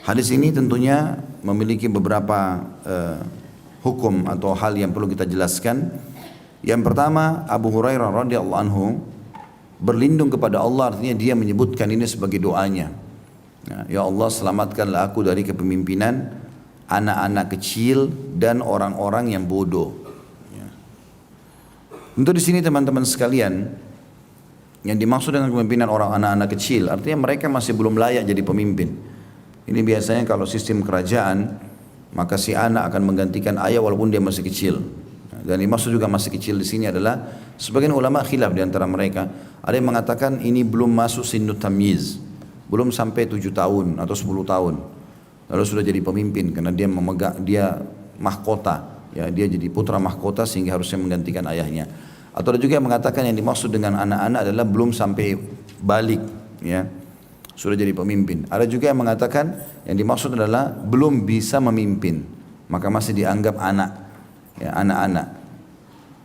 Speaker 1: Hadis ini tentunya memiliki beberapa hukum atau hal yang perlu kita jelaskan. Yang pertama, Abu Hurairah radhiyallahu anhu berlindung kepada Allah, artinya dia menyebutkan ini sebagai doanya. Ya Allah, selamatkanlah aku dari kepemimpinan anak-anak kecil dan orang-orang yang bodoh. Ya. Untuk di sini teman-teman sekalian, yang dimaksud dengan kepemimpinan orang anak-anak kecil, artinya mereka masih belum layak jadi pemimpin. Ini biasanya kalau sistem kerajaan, maka si anak akan menggantikan ayah walaupun dia masih kecil. Dan dimaksud juga masih kecil di sini adalah sebagian ulama khilaf di antara mereka. Ada yang mengatakan ini belum masuk sinnu tamyiz, belum sampai 7 tahun atau 10 tahun. Lalu sudah jadi pemimpin karena dia dia mahkota, ya dia jadi putra mahkota sehingga harusnya menggantikan ayahnya. Atau ada juga yang mengatakan yang dimaksud dengan anak-anak adalah belum sampai balik, ya. Sudah jadi pemimpin. Ada juga yang mengatakan yang dimaksud adalah belum bisa memimpin, maka masih dianggap anak, ya, anak-anak.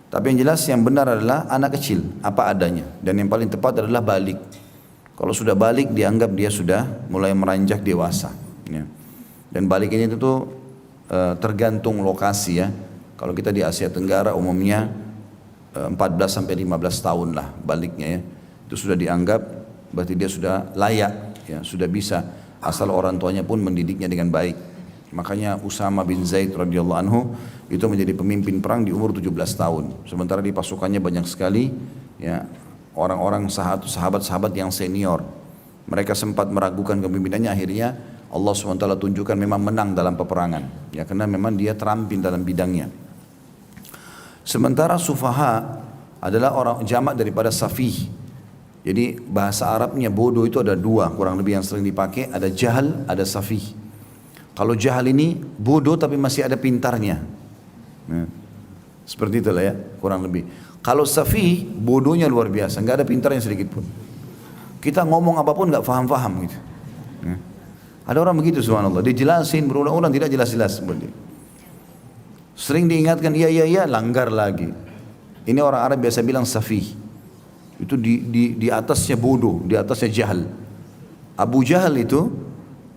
Speaker 1: Tapi yang jelas yang benar adalah anak kecil, apa adanya. Dan yang paling tepat adalah balik. Kalau sudah balik dianggap dia sudah mulai meranjak dewasa. Ya. Dan balik ini tentu tergantung lokasi, ya. Kalau kita di Asia Tenggara umumnya 14 sampai 15 tahun lah baliknya, ya. Itu sudah dianggap berarti dia sudah layak, ya, sudah bisa, asal orang tuanya pun mendidiknya dengan baik. Makanya Usama bin Zaid radhiyallahu anhu itu menjadi pemimpin perang di umur 17 tahun. Sementara di pasukannya banyak sekali, ya, orang-orang sahabat-sahabat yang senior. Mereka sempat meragukan kepemimpinannya, akhirnya Allah SWT tunjukkan memang menang dalam peperangan, ya, karena memang dia terampil dalam bidangnya. Sementara sufaha adalah orang jamak daripada safih. Jadi bahasa Arabnya bodoh itu ada dua kurang lebih yang sering dipakai, ada jahal, ada safih. Kalau jahal ini bodoh tapi masih ada pintarnya. Nah, seperti itulah, ya, kurang lebih. Kalau safih bodohnya luar biasa, nggak ada pintarnya sedikit pun. Kita ngomong apapun nggak faham-faham gitu. Nah, ada orang begitu subhanallah, dijelasin berulang-ulang tidak jelas-jelas seperti. Sering diingatkan iya langgar lagi. Ini orang Arab biasa bilang safih. Itu di atasnya bodoh, di atasnya jahal. Abu Jahal itu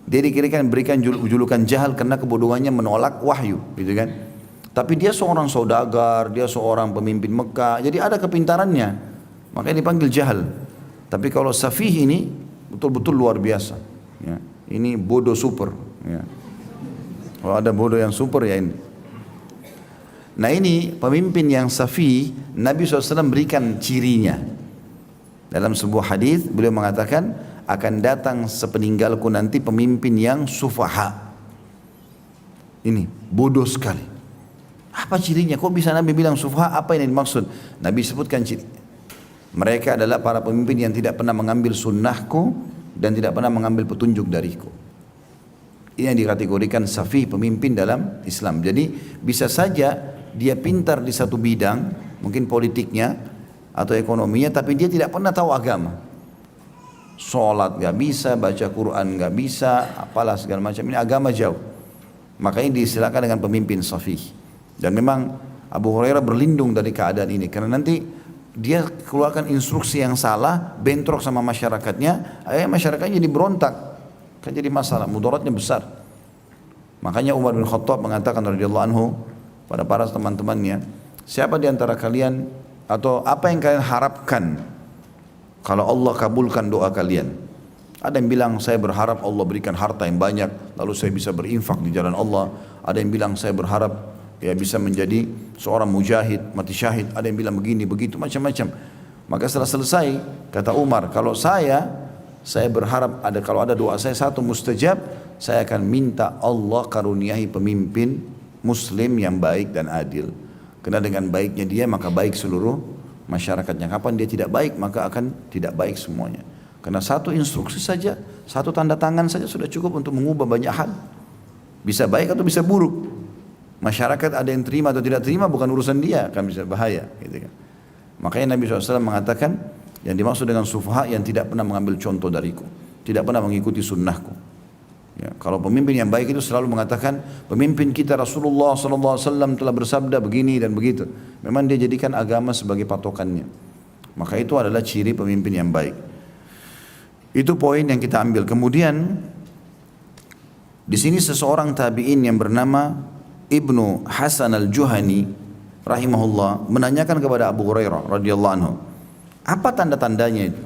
Speaker 1: dia dikirakan berikan julukan jahal karena kebodohannya menolak wahyu, gitu kan. Tapi dia seorang saudagar, dia seorang pemimpin Mekah, jadi ada kepintarannya, makanya dipanggil jahal. Tapi kalau safih ini betul-betul luar biasa, ya. Ini bodoh super, ya. Kalau ada bodoh yang super, ya ini. Nah, ini pemimpin yang safih, Nabi SAW berikan cirinya. Dalam sebuah hadis beliau mengatakan akan datang sepeninggalku nanti pemimpin yang sufaha. Ini bodoh sekali. Apa cirinya? Kok bisa Nabi bilang sufaha? Apa yang dimaksud? Nabi sebutkan ciri. Mereka adalah para pemimpin yang tidak pernah mengambil sunnahku dan tidak pernah mengambil petunjuk dariku. Ini yang dikategorikan safih, pemimpin dalam Islam. Jadi bisa saja dia pintar di satu bidang, mungkin politiknya atau ekonominya, tapi dia tidak pernah tahu agama. Sholat gak bisa, baca Quran gak bisa, apalah segala macam, ini agama jauh. Makanya disilakan dengan pemimpin safih. Dan memang Abu Hurairah berlindung dari keadaan ini, karena nanti dia keluarkan instruksi yang salah, bentrok sama masyarakatnya, masyarakatnya jadi berontak, kan jadi masalah, mudaratnya besar. Makanya Umar bin Khattab mengatakan radhiyallahu anhu pada para teman-temannya, siapa di antara kalian Atau apa yang kalian harapkan kalau Allah kabulkan doa kalian? Ada yang bilang saya berharap Allah berikan harta yang banyak, lalu saya bisa berinfak di jalan Allah. Ada yang bilang saya berharap ya bisa menjadi seorang mujahid, mati syahid. Ada yang bilang begini, begitu, macam-macam. Maka setelah selesai, kata Umar, kalau saya berharap kalau ada doa saya satu mustajab, saya akan minta Allah karuniai pemimpin muslim yang baik dan adil. Karena dengan baiknya dia maka baik seluruh masyarakatnya. Kapan dia tidak baik maka akan tidak baik semuanya. Karena satu instruksi saja, satu tanda tangan saja sudah cukup untuk mengubah banyak hal. Bisa baik atau bisa buruk. Masyarakat ada yang terima atau tidak terima bukan urusan dia, akan bisa bahaya. Gitu kan. Makanya Nabi SAW mengatakan yang dimaksud dengan sufaha yang tidak pernah mengambil contoh dariku, tidak pernah mengikuti sunnahku. Ya, kalau pemimpin yang baik itu selalu mengatakan pemimpin kita Rasulullah SAW telah bersabda begini dan begitu. Memang dia jadikan agama sebagai patokannya. Maka itu adalah ciri pemimpin yang baik. Itu poin yang kita ambil. Kemudian di sini seseorang tabi'in yang bernama Ibnu Hasan al-Juhani rahimahullah menanyakan kepada Abu Hurairah radhiyallahu anhu, apa tanda-tandanya itu?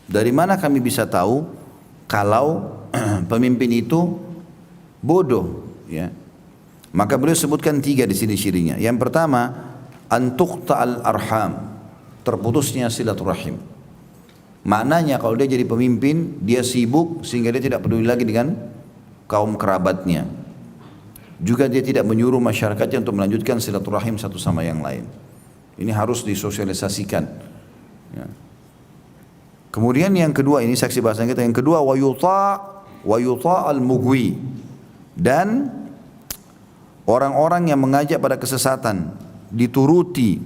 Speaker 1: Dari mana kami bisa tahu kalau pemimpin itu bodoh, ya? Maka beliau sebutkan 3 di sini cirinya. Yang pertama, antuqta'al arham, terputusnya silaturahim. Maknanya kalau dia jadi pemimpin, dia sibuk sehingga dia tidak peduli lagi dengan kaum kerabatnya. Juga dia tidak menyuruh masyarakatnya untuk melanjutkan silaturahim satu sama yang lain. Ini harus disosialisasikan, ya. Kemudian yang kedua, ini saksi bahasan kita. Yang kedua, wa yuta al-mughwi, dan orang-orang yang mengajak pada kesesatan dituruti,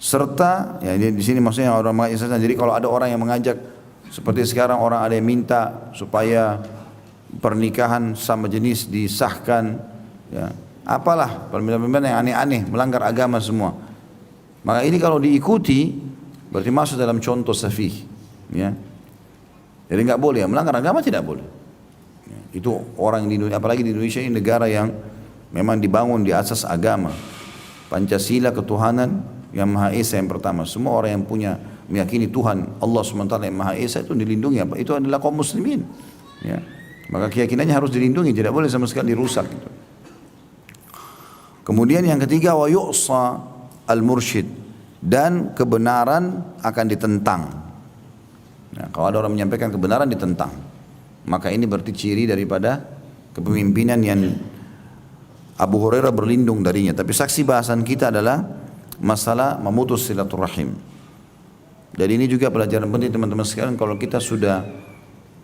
Speaker 1: serta ya di sini maksudnya orang mengajak kesesatan. Jadi kalau ada orang yang mengajak seperti sekarang orang ada yang minta supaya pernikahan sama jenis disahkan, ya, apalah pemimpin-pemimpin yang aneh-aneh melanggar agama semua. Maka ini kalau diikuti berarti masuk dalam contoh safih, ya. Jadi nggak boleh, melanggar agama tidak boleh. Itu orang di Indonesia, apalagi di Indonesia ini negara yang memang dibangun di asas agama, Pancasila, ketuhanan yang Maha Esa yang pertama. Semua orang yang punya meyakini Tuhan Allah SWT yang Maha Esa itu dilindungi. Apa? Itu adalah kaum muslimin, ya. Maka keyakinannya harus dilindungi, tidak boleh sama sekali dirusak. Gitu. Kemudian yang ketiga, wa yu'sa al-mursyid, dan kebenaran akan ditentang. Nah, kalau ada orang menyampaikan kebenaran ditentang, maka ini berarti ciri daripada kepemimpinan yang Abu Hurairah berlindung darinya. Tapi saksi bahasan kita adalah masalah memutus silaturahim. Jadi ini juga pelajaran penting teman-teman sekalian. Kalau kita sudah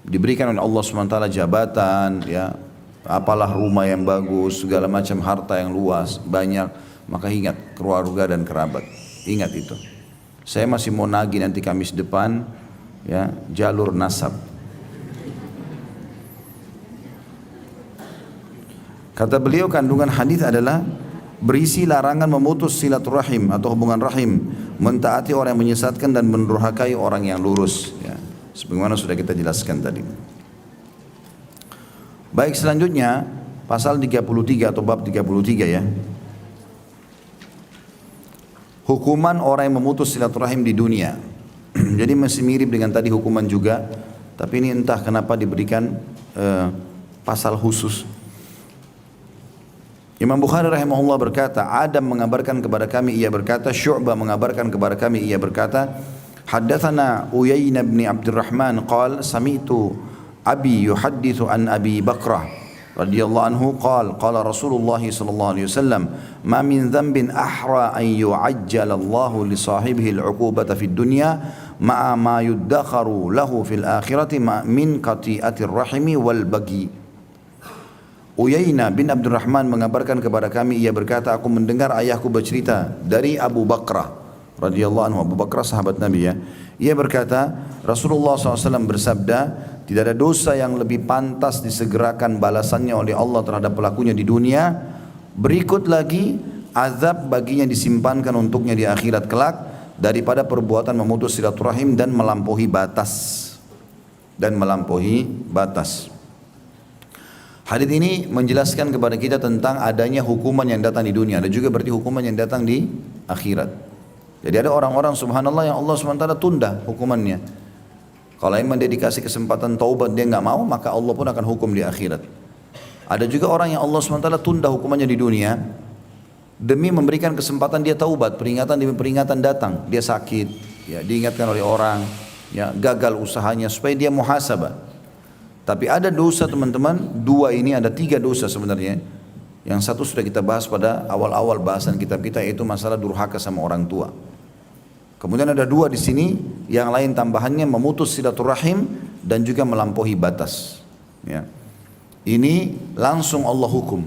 Speaker 1: diberikan oleh Allah SWT jabatan, ya, apalah rumah yang bagus, segala macam harta yang luas, banyak, maka ingat keluarga dan kerabat. Ingat itu. Saya masih mau nagih nanti Kamis depan, ya, jalur nasab. Kata beliau kandungan hadis adalah berisi larangan memutus silaturahim atau hubungan rahim, mentaati orang yang menyesatkan dan mendurhakai orang yang lurus, ya. Sebagaimana sudah kita jelaskan tadi. Baik, selanjutnya pasal 33 atau bab 33, ya. Hukuman orang yang memutus silaturahim di dunia. Jadi masih mirip dengan tadi hukuman juga, tapi ini entah kenapa diberikan pasal khusus. Imam Bukhari rahimahullah berkata, Adam mengabarkan kepada kami, ia berkata, Syu'bah mengabarkan kepada kami, ia berkata, Haddathana Uyainah bin Abdurrahman qal sami'tu abi yuhaddithu an Abi Bakrah radhiyallahu anhu qala Rasulullah sallallahu alaihi wasallam ma min dhanbin ahra an yu'ajjala Allah li sahibihi al-'uqubata fid dunya ma'a ma yuddakharu lahu fil akhirati min qati'atir rahimi wal bagi. Uyainah bin Abdurrahman mengabarkan kepada kami, ia berkata, aku mendengar ayahku bercerita dari Abu Bakrah radhiyallahu anhu. Abu Bakrah sahabat Nabi, ya. Ia berkata, Rasulullah SAW bersabda, tidak ada dosa yang lebih pantas disegerakan balasannya oleh Allah terhadap pelakunya di dunia. Berikut lagi azab baginya disimpankan untuknya di akhirat kelak daripada perbuatan memutus silaturahim dan melampaui batas. Hadits ini menjelaskan kepada kita tentang adanya hukuman yang datang di dunia. Ada juga berarti hukuman yang datang di akhirat. Jadi ada orang-orang subhanallah yang Allah SWT tunda hukumannya. Kalau memang dia dikasih kesempatan taubat dia nggak mau, maka Allah pun akan hukum di akhirat. Ada juga orang yang Allah SWT tunda hukumannya di dunia demi memberikan kesempatan dia taubat, peringatan demi peringatan datang. Dia sakit, ya diingatkan oleh orang, ya gagal usahanya supaya dia muhasabah. Tapi ada dosa teman-teman, dua ini ada tiga dosa sebenarnya. Yang satu sudah kita bahas pada awal-awal bahasan kitab kita, yaitu masalah durhaka sama orang tua. Kemudian ada dua di sini, yang lain tambahannya memutus silaturahim dan juga melampaui batas. Ya. Ini langsung Allah hukum.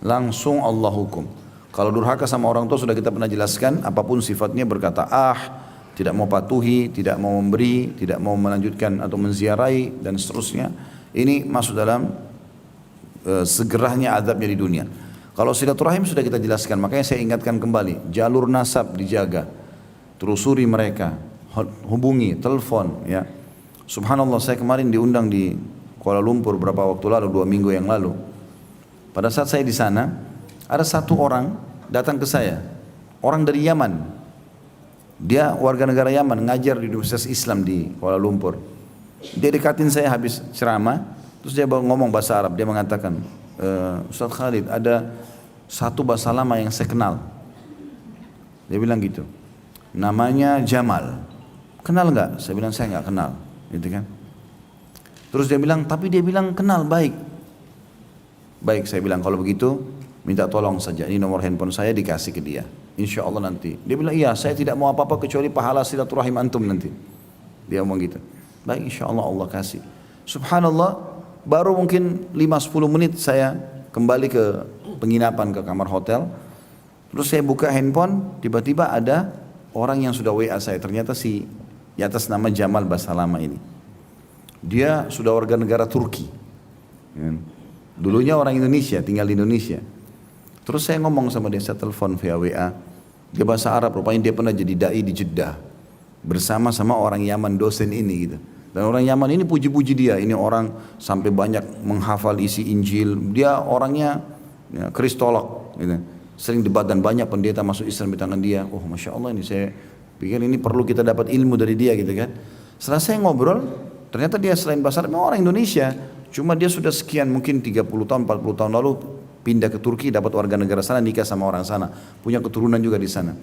Speaker 1: Langsung Allah hukum. Kalau durhaka sama orang tua sudah kita pernah jelaskan, apapun sifatnya berkata tidak mau patuhi, tidak mau memberi, tidak mau melanjutkan atau menziarahi dan seterusnya. Ini masuk dalam segerahnya azabnya di dunia. Kalau silaturahim sudah kita jelaskan, makanya saya ingatkan kembali, jalur nasab dijaga. Telusuri mereka, hubungi, telepon, ya. Subhanallah, saya kemarin diundang di Kuala Lumpur beberapa waktu lalu, 2 minggu yang lalu. Pada saat saya di sana, ada satu orang datang ke saya, orang dari Yaman. Dia warga negara Yaman, ngajar di Universitas Islam di Kuala Lumpur. Dia dekatin saya habis ceramah, terus dia ngomong bahasa Arab. Dia mengatakan, Ustaz Khalid, ada satu bahasa lama yang saya kenal. Dia bilang gitu. Namanya Jamal. Kenal nggak? Saya bilang saya nggak kenal, gitu kan. Terus dia bilang, tapi dia bilang kenal, baik. Baik, saya bilang kalau begitu minta tolong saja, ini nomor handphone saya, dikasih ke dia. Insya Allah nanti. Dia bilang iya, saya tidak mau apa-apa kecuali pahala silaturahim antum nanti. Dia ngomong gitu. Baik, insya Allah Allah kasih. Subhanallah, baru mungkin 5-10 menit saya kembali ke penginapan, ke kamar hotel. Terus saya buka handphone, tiba-tiba ada orang yang sudah WA saya, ternyata si di atas nama Jamal Basalama ini. Dia sudah warga negara Turki. Dulunya orang Indonesia, tinggal di Indonesia. Terus saya ngomong sama dia, saya telepon via WA. Dia bahasa Arab, rupanya dia pernah jadi dai di Jeddah bersama sama orang Yaman dosen ini gitu. Dan orang Yaman ini puji-puji dia, ini orang sampai banyak menghafal isi Injil. Dia orangnya ya, kristolog gitu. Sering debat dan banyak pendeta masuk Islam di tangan dia. Oh Masya Allah, ini saya pikir ini perlu kita dapat ilmu dari dia gitu kan. Setelah saya ngobrol, ternyata dia selain bahasa Arab memang orang Indonesia. Cuma dia sudah sekian mungkin 30 tahun, 40 tahun lalu pindah ke Turki, dapat warga negara sana, nikah sama orang sana. Punya keturunan juga di sana.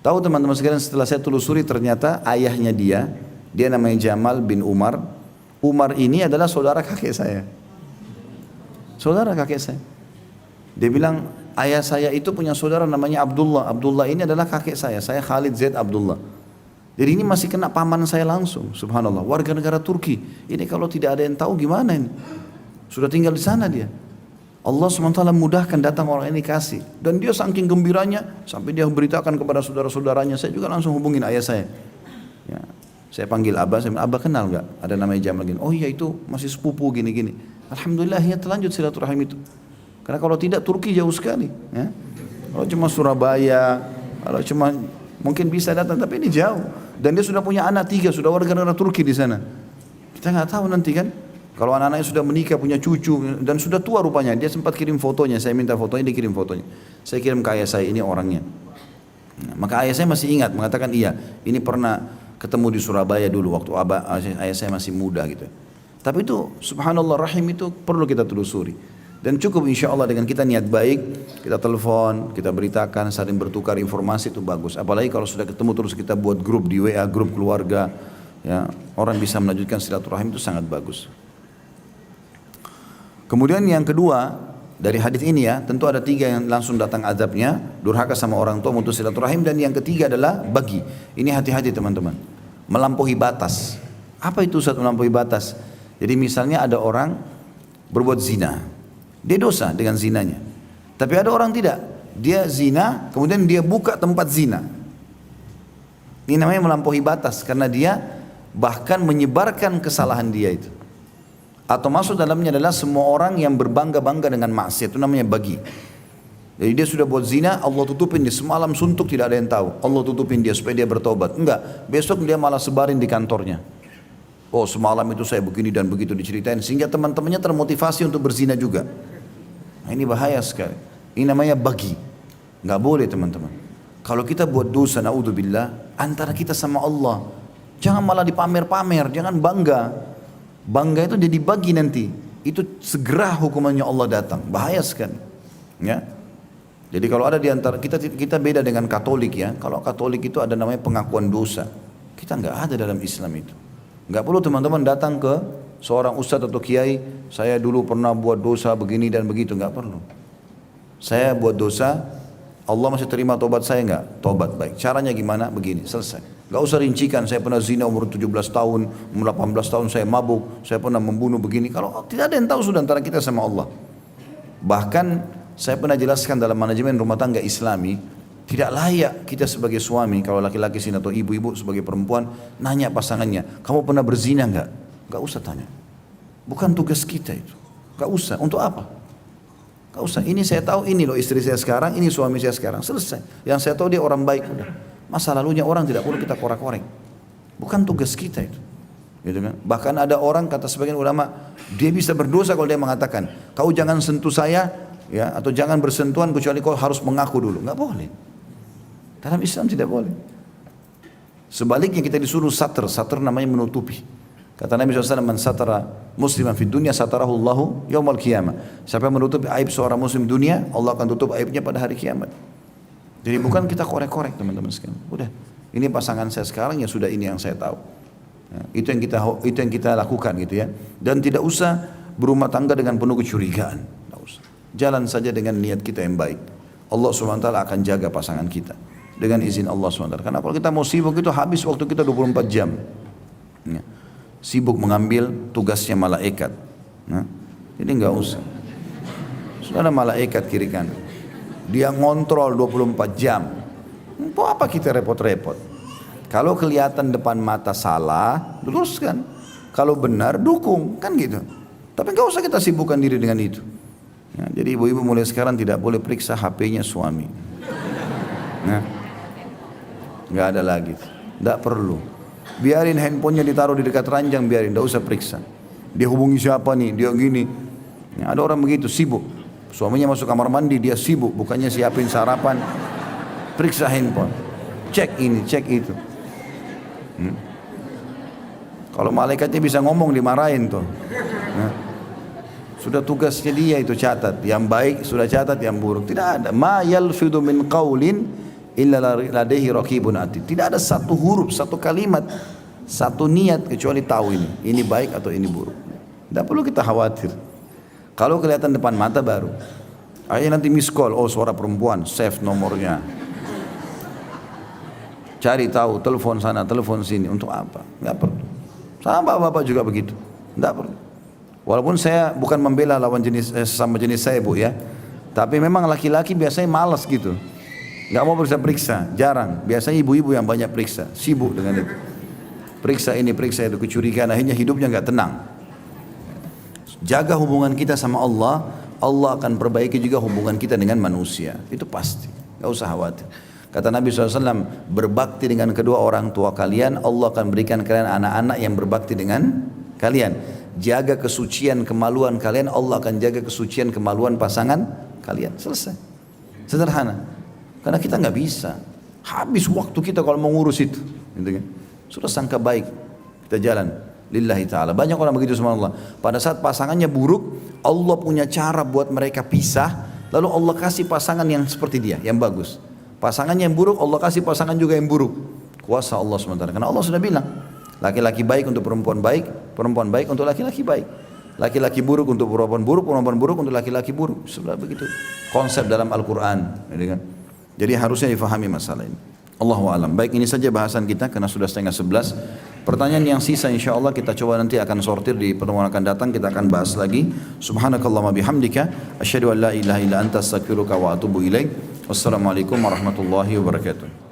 Speaker 1: Tahu teman-teman sekalian, setelah saya telusuri ternyata ayahnya dia namanya Jamal bin Umar. Umar ini adalah saudara kakek saya. Saudara kakek saya. Dia bilang, ayah saya itu punya saudara namanya Abdullah. Abdullah ini adalah kakek saya Khalid Zaid Abdullah. Jadi ini masih kena paman saya langsung, subhanallah. Warga negara Turki. Ini kalau tidak ada yang tahu gimana ini? Sudah tinggal di sana dia. Allah SWT mudahkan datang orang ini kasih. Dan dia saking gembiranya, sampai dia beritakan kepada saudara-saudaranya. Saya juga langsung hubungin ayah saya. Ya. Saya panggil Abah, saya bilang, Abah kenal gak? Ada namanya Jamal gini. Oh iya itu masih sepupu gini-gini. Alhamdulillah ya terlanjut silaturahim itu. Karena kalau tidak Turki jauh sekali. Ya. Kalau cuma Surabaya, kalau cuma mungkin bisa datang, tapi ini jauh. Dan dia sudah punya anak 3, sudah warga negara Turki di sana. Kita nggak tahu nanti kan. Kalau anak-anaknya sudah menikah, punya cucu, dan sudah tua rupanya. Dia sempat kirim fotonya, saya minta fotonya, dia kirim fotonya. Saya kirim ke ayah saya, ini orangnya. Nah, maka ayah saya masih ingat, mengatakan iya, ini pernah ketemu di Surabaya dulu, waktu ayah saya masih muda gitu. Tapi itu subhanallah rahim itu perlu kita telusuri. Dan cukup insya Allah dengan kita niat baik, kita telepon, kita beritakan, saling bertukar informasi itu bagus. Apalagi kalau sudah ketemu terus kita buat grup di WA, grup keluarga, ya orang bisa melanjutkan silaturahim itu sangat bagus. Kemudian yang kedua dari hadis ini ya, tentu ada 3 yang langsung datang azabnya, durhaka sama orang tua, mutus silaturahim, dan yang ketiga adalah bagi. Ini hati-hati teman-teman, melampaui batas. Apa itu Ustaz melampaui batas? Jadi misalnya ada orang berbuat zina, dia dosa dengan zinanya. Tapi ada orang tidak, dia zina, kemudian dia buka tempat zina. Ini namanya melampaui batas, karena dia bahkan menyebarkan kesalahan dia itu. Atau masuk dalamnya adalah semua orang yang berbangga-bangga dengan maksiat, itu namanya bagi. Jadi dia sudah buat zina, Allah tutupin dia, semalam suntuk tidak ada yang tahu. Allah tutupin dia supaya dia bertobat. Enggak, besok dia malah sebarin di kantornya. Oh semalam itu saya begini dan begitu diceritain, sehingga teman-temannya termotivasi untuk berzina juga. Nah, ini bahaya sekali. Ini namanya bagi. Nggak boleh teman-teman. Kalau kita buat dosa, naudzubillah, antara kita sama Allah, jangan malah dipamer-pamer, jangan bangga. Bangga itu jadi bagi nanti. Itu segera hukumannya Allah datang. Bahaya sekali. Ya. Jadi kalau ada di antara kita beda dengan Katolik ya. Kalau Katolik itu ada namanya pengakuan dosa. Kita nggak ada dalam Islam itu. Nggak perlu teman-teman datang ke seorang ustadz atau kiai, saya dulu pernah buat dosa begini dan begitu, nggak perlu. Saya buat dosa, Allah masih terima tobat saya nggak? Tobat, baik. Caranya gimana? Begini, selesai. Gak usah rincikan, saya pernah zina umur 17 tahun, umur 18 tahun saya mabuk, saya pernah membunuh begini. Kalau tidak ada yang tahu sudah antara kita sama Allah. Bahkan saya pernah jelaskan dalam manajemen rumah tangga Islami, tidak layak kita sebagai suami, kalau laki-laki sini atau ibu-ibu sebagai perempuan, nanya pasangannya, kamu pernah berzina nggak? Gak usah tanya. Bukan tugas kita itu. Gak usah. Untuk apa? Gak usah. Ini saya tahu, ini loh istri saya sekarang, ini suami saya sekarang. Selesai. Yang saya tahu dia orang baik udah. Masa lalunya orang tidak perlu kita korek-korek. Bukan tugas kita itu. Gitu kan? Bahkan ada orang, kata sebagian ulama, dia bisa berdosa kalau dia mengatakan, kau jangan sentuh saya, ya, atau jangan bersentuhan kecuali kau harus mengaku dulu. Nggak boleh. Dalam Islam tidak boleh. Sebaliknya kita disuruh satr. Satr namanya menutupi. Kata Nabi SAW, man satara musliman fid dunya satarahu Allahu yaumal qiyamah. Siapa yang menutupi aib seorang muslim dunia, Allah akan tutup aibnya pada hari kiamat. Jadi bukan kita korek-korek teman-teman sekalian. Udah, ini pasangan saya sekarang, ya sudah, ini yang saya tahu. Ya, itu yang kita lakukan gitu ya. Dan tidak usah berumah tangga dengan penuh kecurigaan. Tidak usah. Jalan saja dengan niat kita yang baik. Allah SWT akan jaga pasangan kita dengan izin Allah SWT. Karena kalau kita mau sibuk itu habis waktu kita 24 jam. Ya. Sibuk mengambil tugasnya malaikat. Nah, jadi nggak usah. Sudah ada malaikat kiri kanan. Dia ngontrol 24 jam. Untuk apa kita repot-repot? Kalau kelihatan depan mata salah, luruskan. Kalau benar, dukung. Kan gitu. Tapi nggak usah kita sibukkan diri dengan itu. Ya, jadi ibu-ibu mulai sekarang tidak boleh periksa HP-nya suami. Nah, nggak ada lagi. Nggak perlu. Biarin handphonenya ditaruh di dekat ranjang, biarin. Nggak usah periksa. Dia hubungi siapa nih? Dia gini. Ya, ada orang begitu, sibuk. Suaminya masuk kamar mandi, dia sibuk, bukannya siapin sarapan, periksa handphone, cek ini, cek itu. Kalau malaikatnya bisa ngomong, dimarahin tuh. Sudah tugasnya dia itu catat, yang baik sudah catat, yang buruk tidak ada. Ma yalfidu min qaulin illa ladaihi raqibun atid. Tidak ada satu huruf, satu kalimat, satu niat kecuali tahu ini baik atau ini buruk. Tidak perlu kita khawatir. Kalau kelihatan depan mata baru. Akhirnya nanti miss call, oh suara perempuan, save nomornya. Cari tahu, telepon sana, telepon sini, untuk apa? Enggak perlu. Sama bapak juga begitu. Enggak perlu. Walaupun saya bukan membela lawan jenis sesama jenis saya, Bu ya. Tapi memang laki-laki biasanya malas gitu. Enggak mau periksa-periksa, jarang. Biasanya ibu-ibu yang banyak periksa, sibuk dengan itu. Periksa ini, periksa itu, kecurigaan, akhirnya hidupnya enggak tenang. Jaga hubungan kita sama Allah, Allah akan perbaiki juga hubungan kita dengan manusia. Itu pasti, gak usah khawatir. Kata Nabi SAW, berbakti dengan kedua orang tua kalian, Allah akan berikan kalian anak-anak yang berbakti dengan kalian. Jaga kesucian kemaluan kalian, Allah akan jaga kesucian kemaluan pasangan kalian. Selesai. Sederhana. Karena kita gak bisa. Habis waktu kita kalau mau ngurus itu. Gitu kan? Sudah sangka baik, kita jalan. Lillahi ta'ala. Banyak orang begitu subhanallah. Pada saat pasangannya buruk, Allah punya cara buat mereka pisah. Lalu Allah kasih pasangan yang seperti dia, yang bagus. Pasangannya yang buruk, Allah kasih pasangan juga yang buruk. Kuasa Allah SWT. Karena Allah sudah bilang, laki-laki baik untuk perempuan baik untuk laki-laki baik. Laki-laki buruk untuk perempuan buruk untuk laki-laki buruk. Sudah begitu konsep dalam Al-Quran. Jadi harusnya difahami masalah ini. Allahu a'lam. Baik, ini saja bahasan kita karena sudah 10:30. Pertanyaan yang sisa insyaallah kita coba nanti akan sortir di pertemuan akan datang, kita akan bahas lagi. Subhanakallahumma bihamdika asyhadu an la ilaha illa anta astaghfiruka wa atubu ilaik. Wassalamualaikum warahmatullahi wabarakatuh.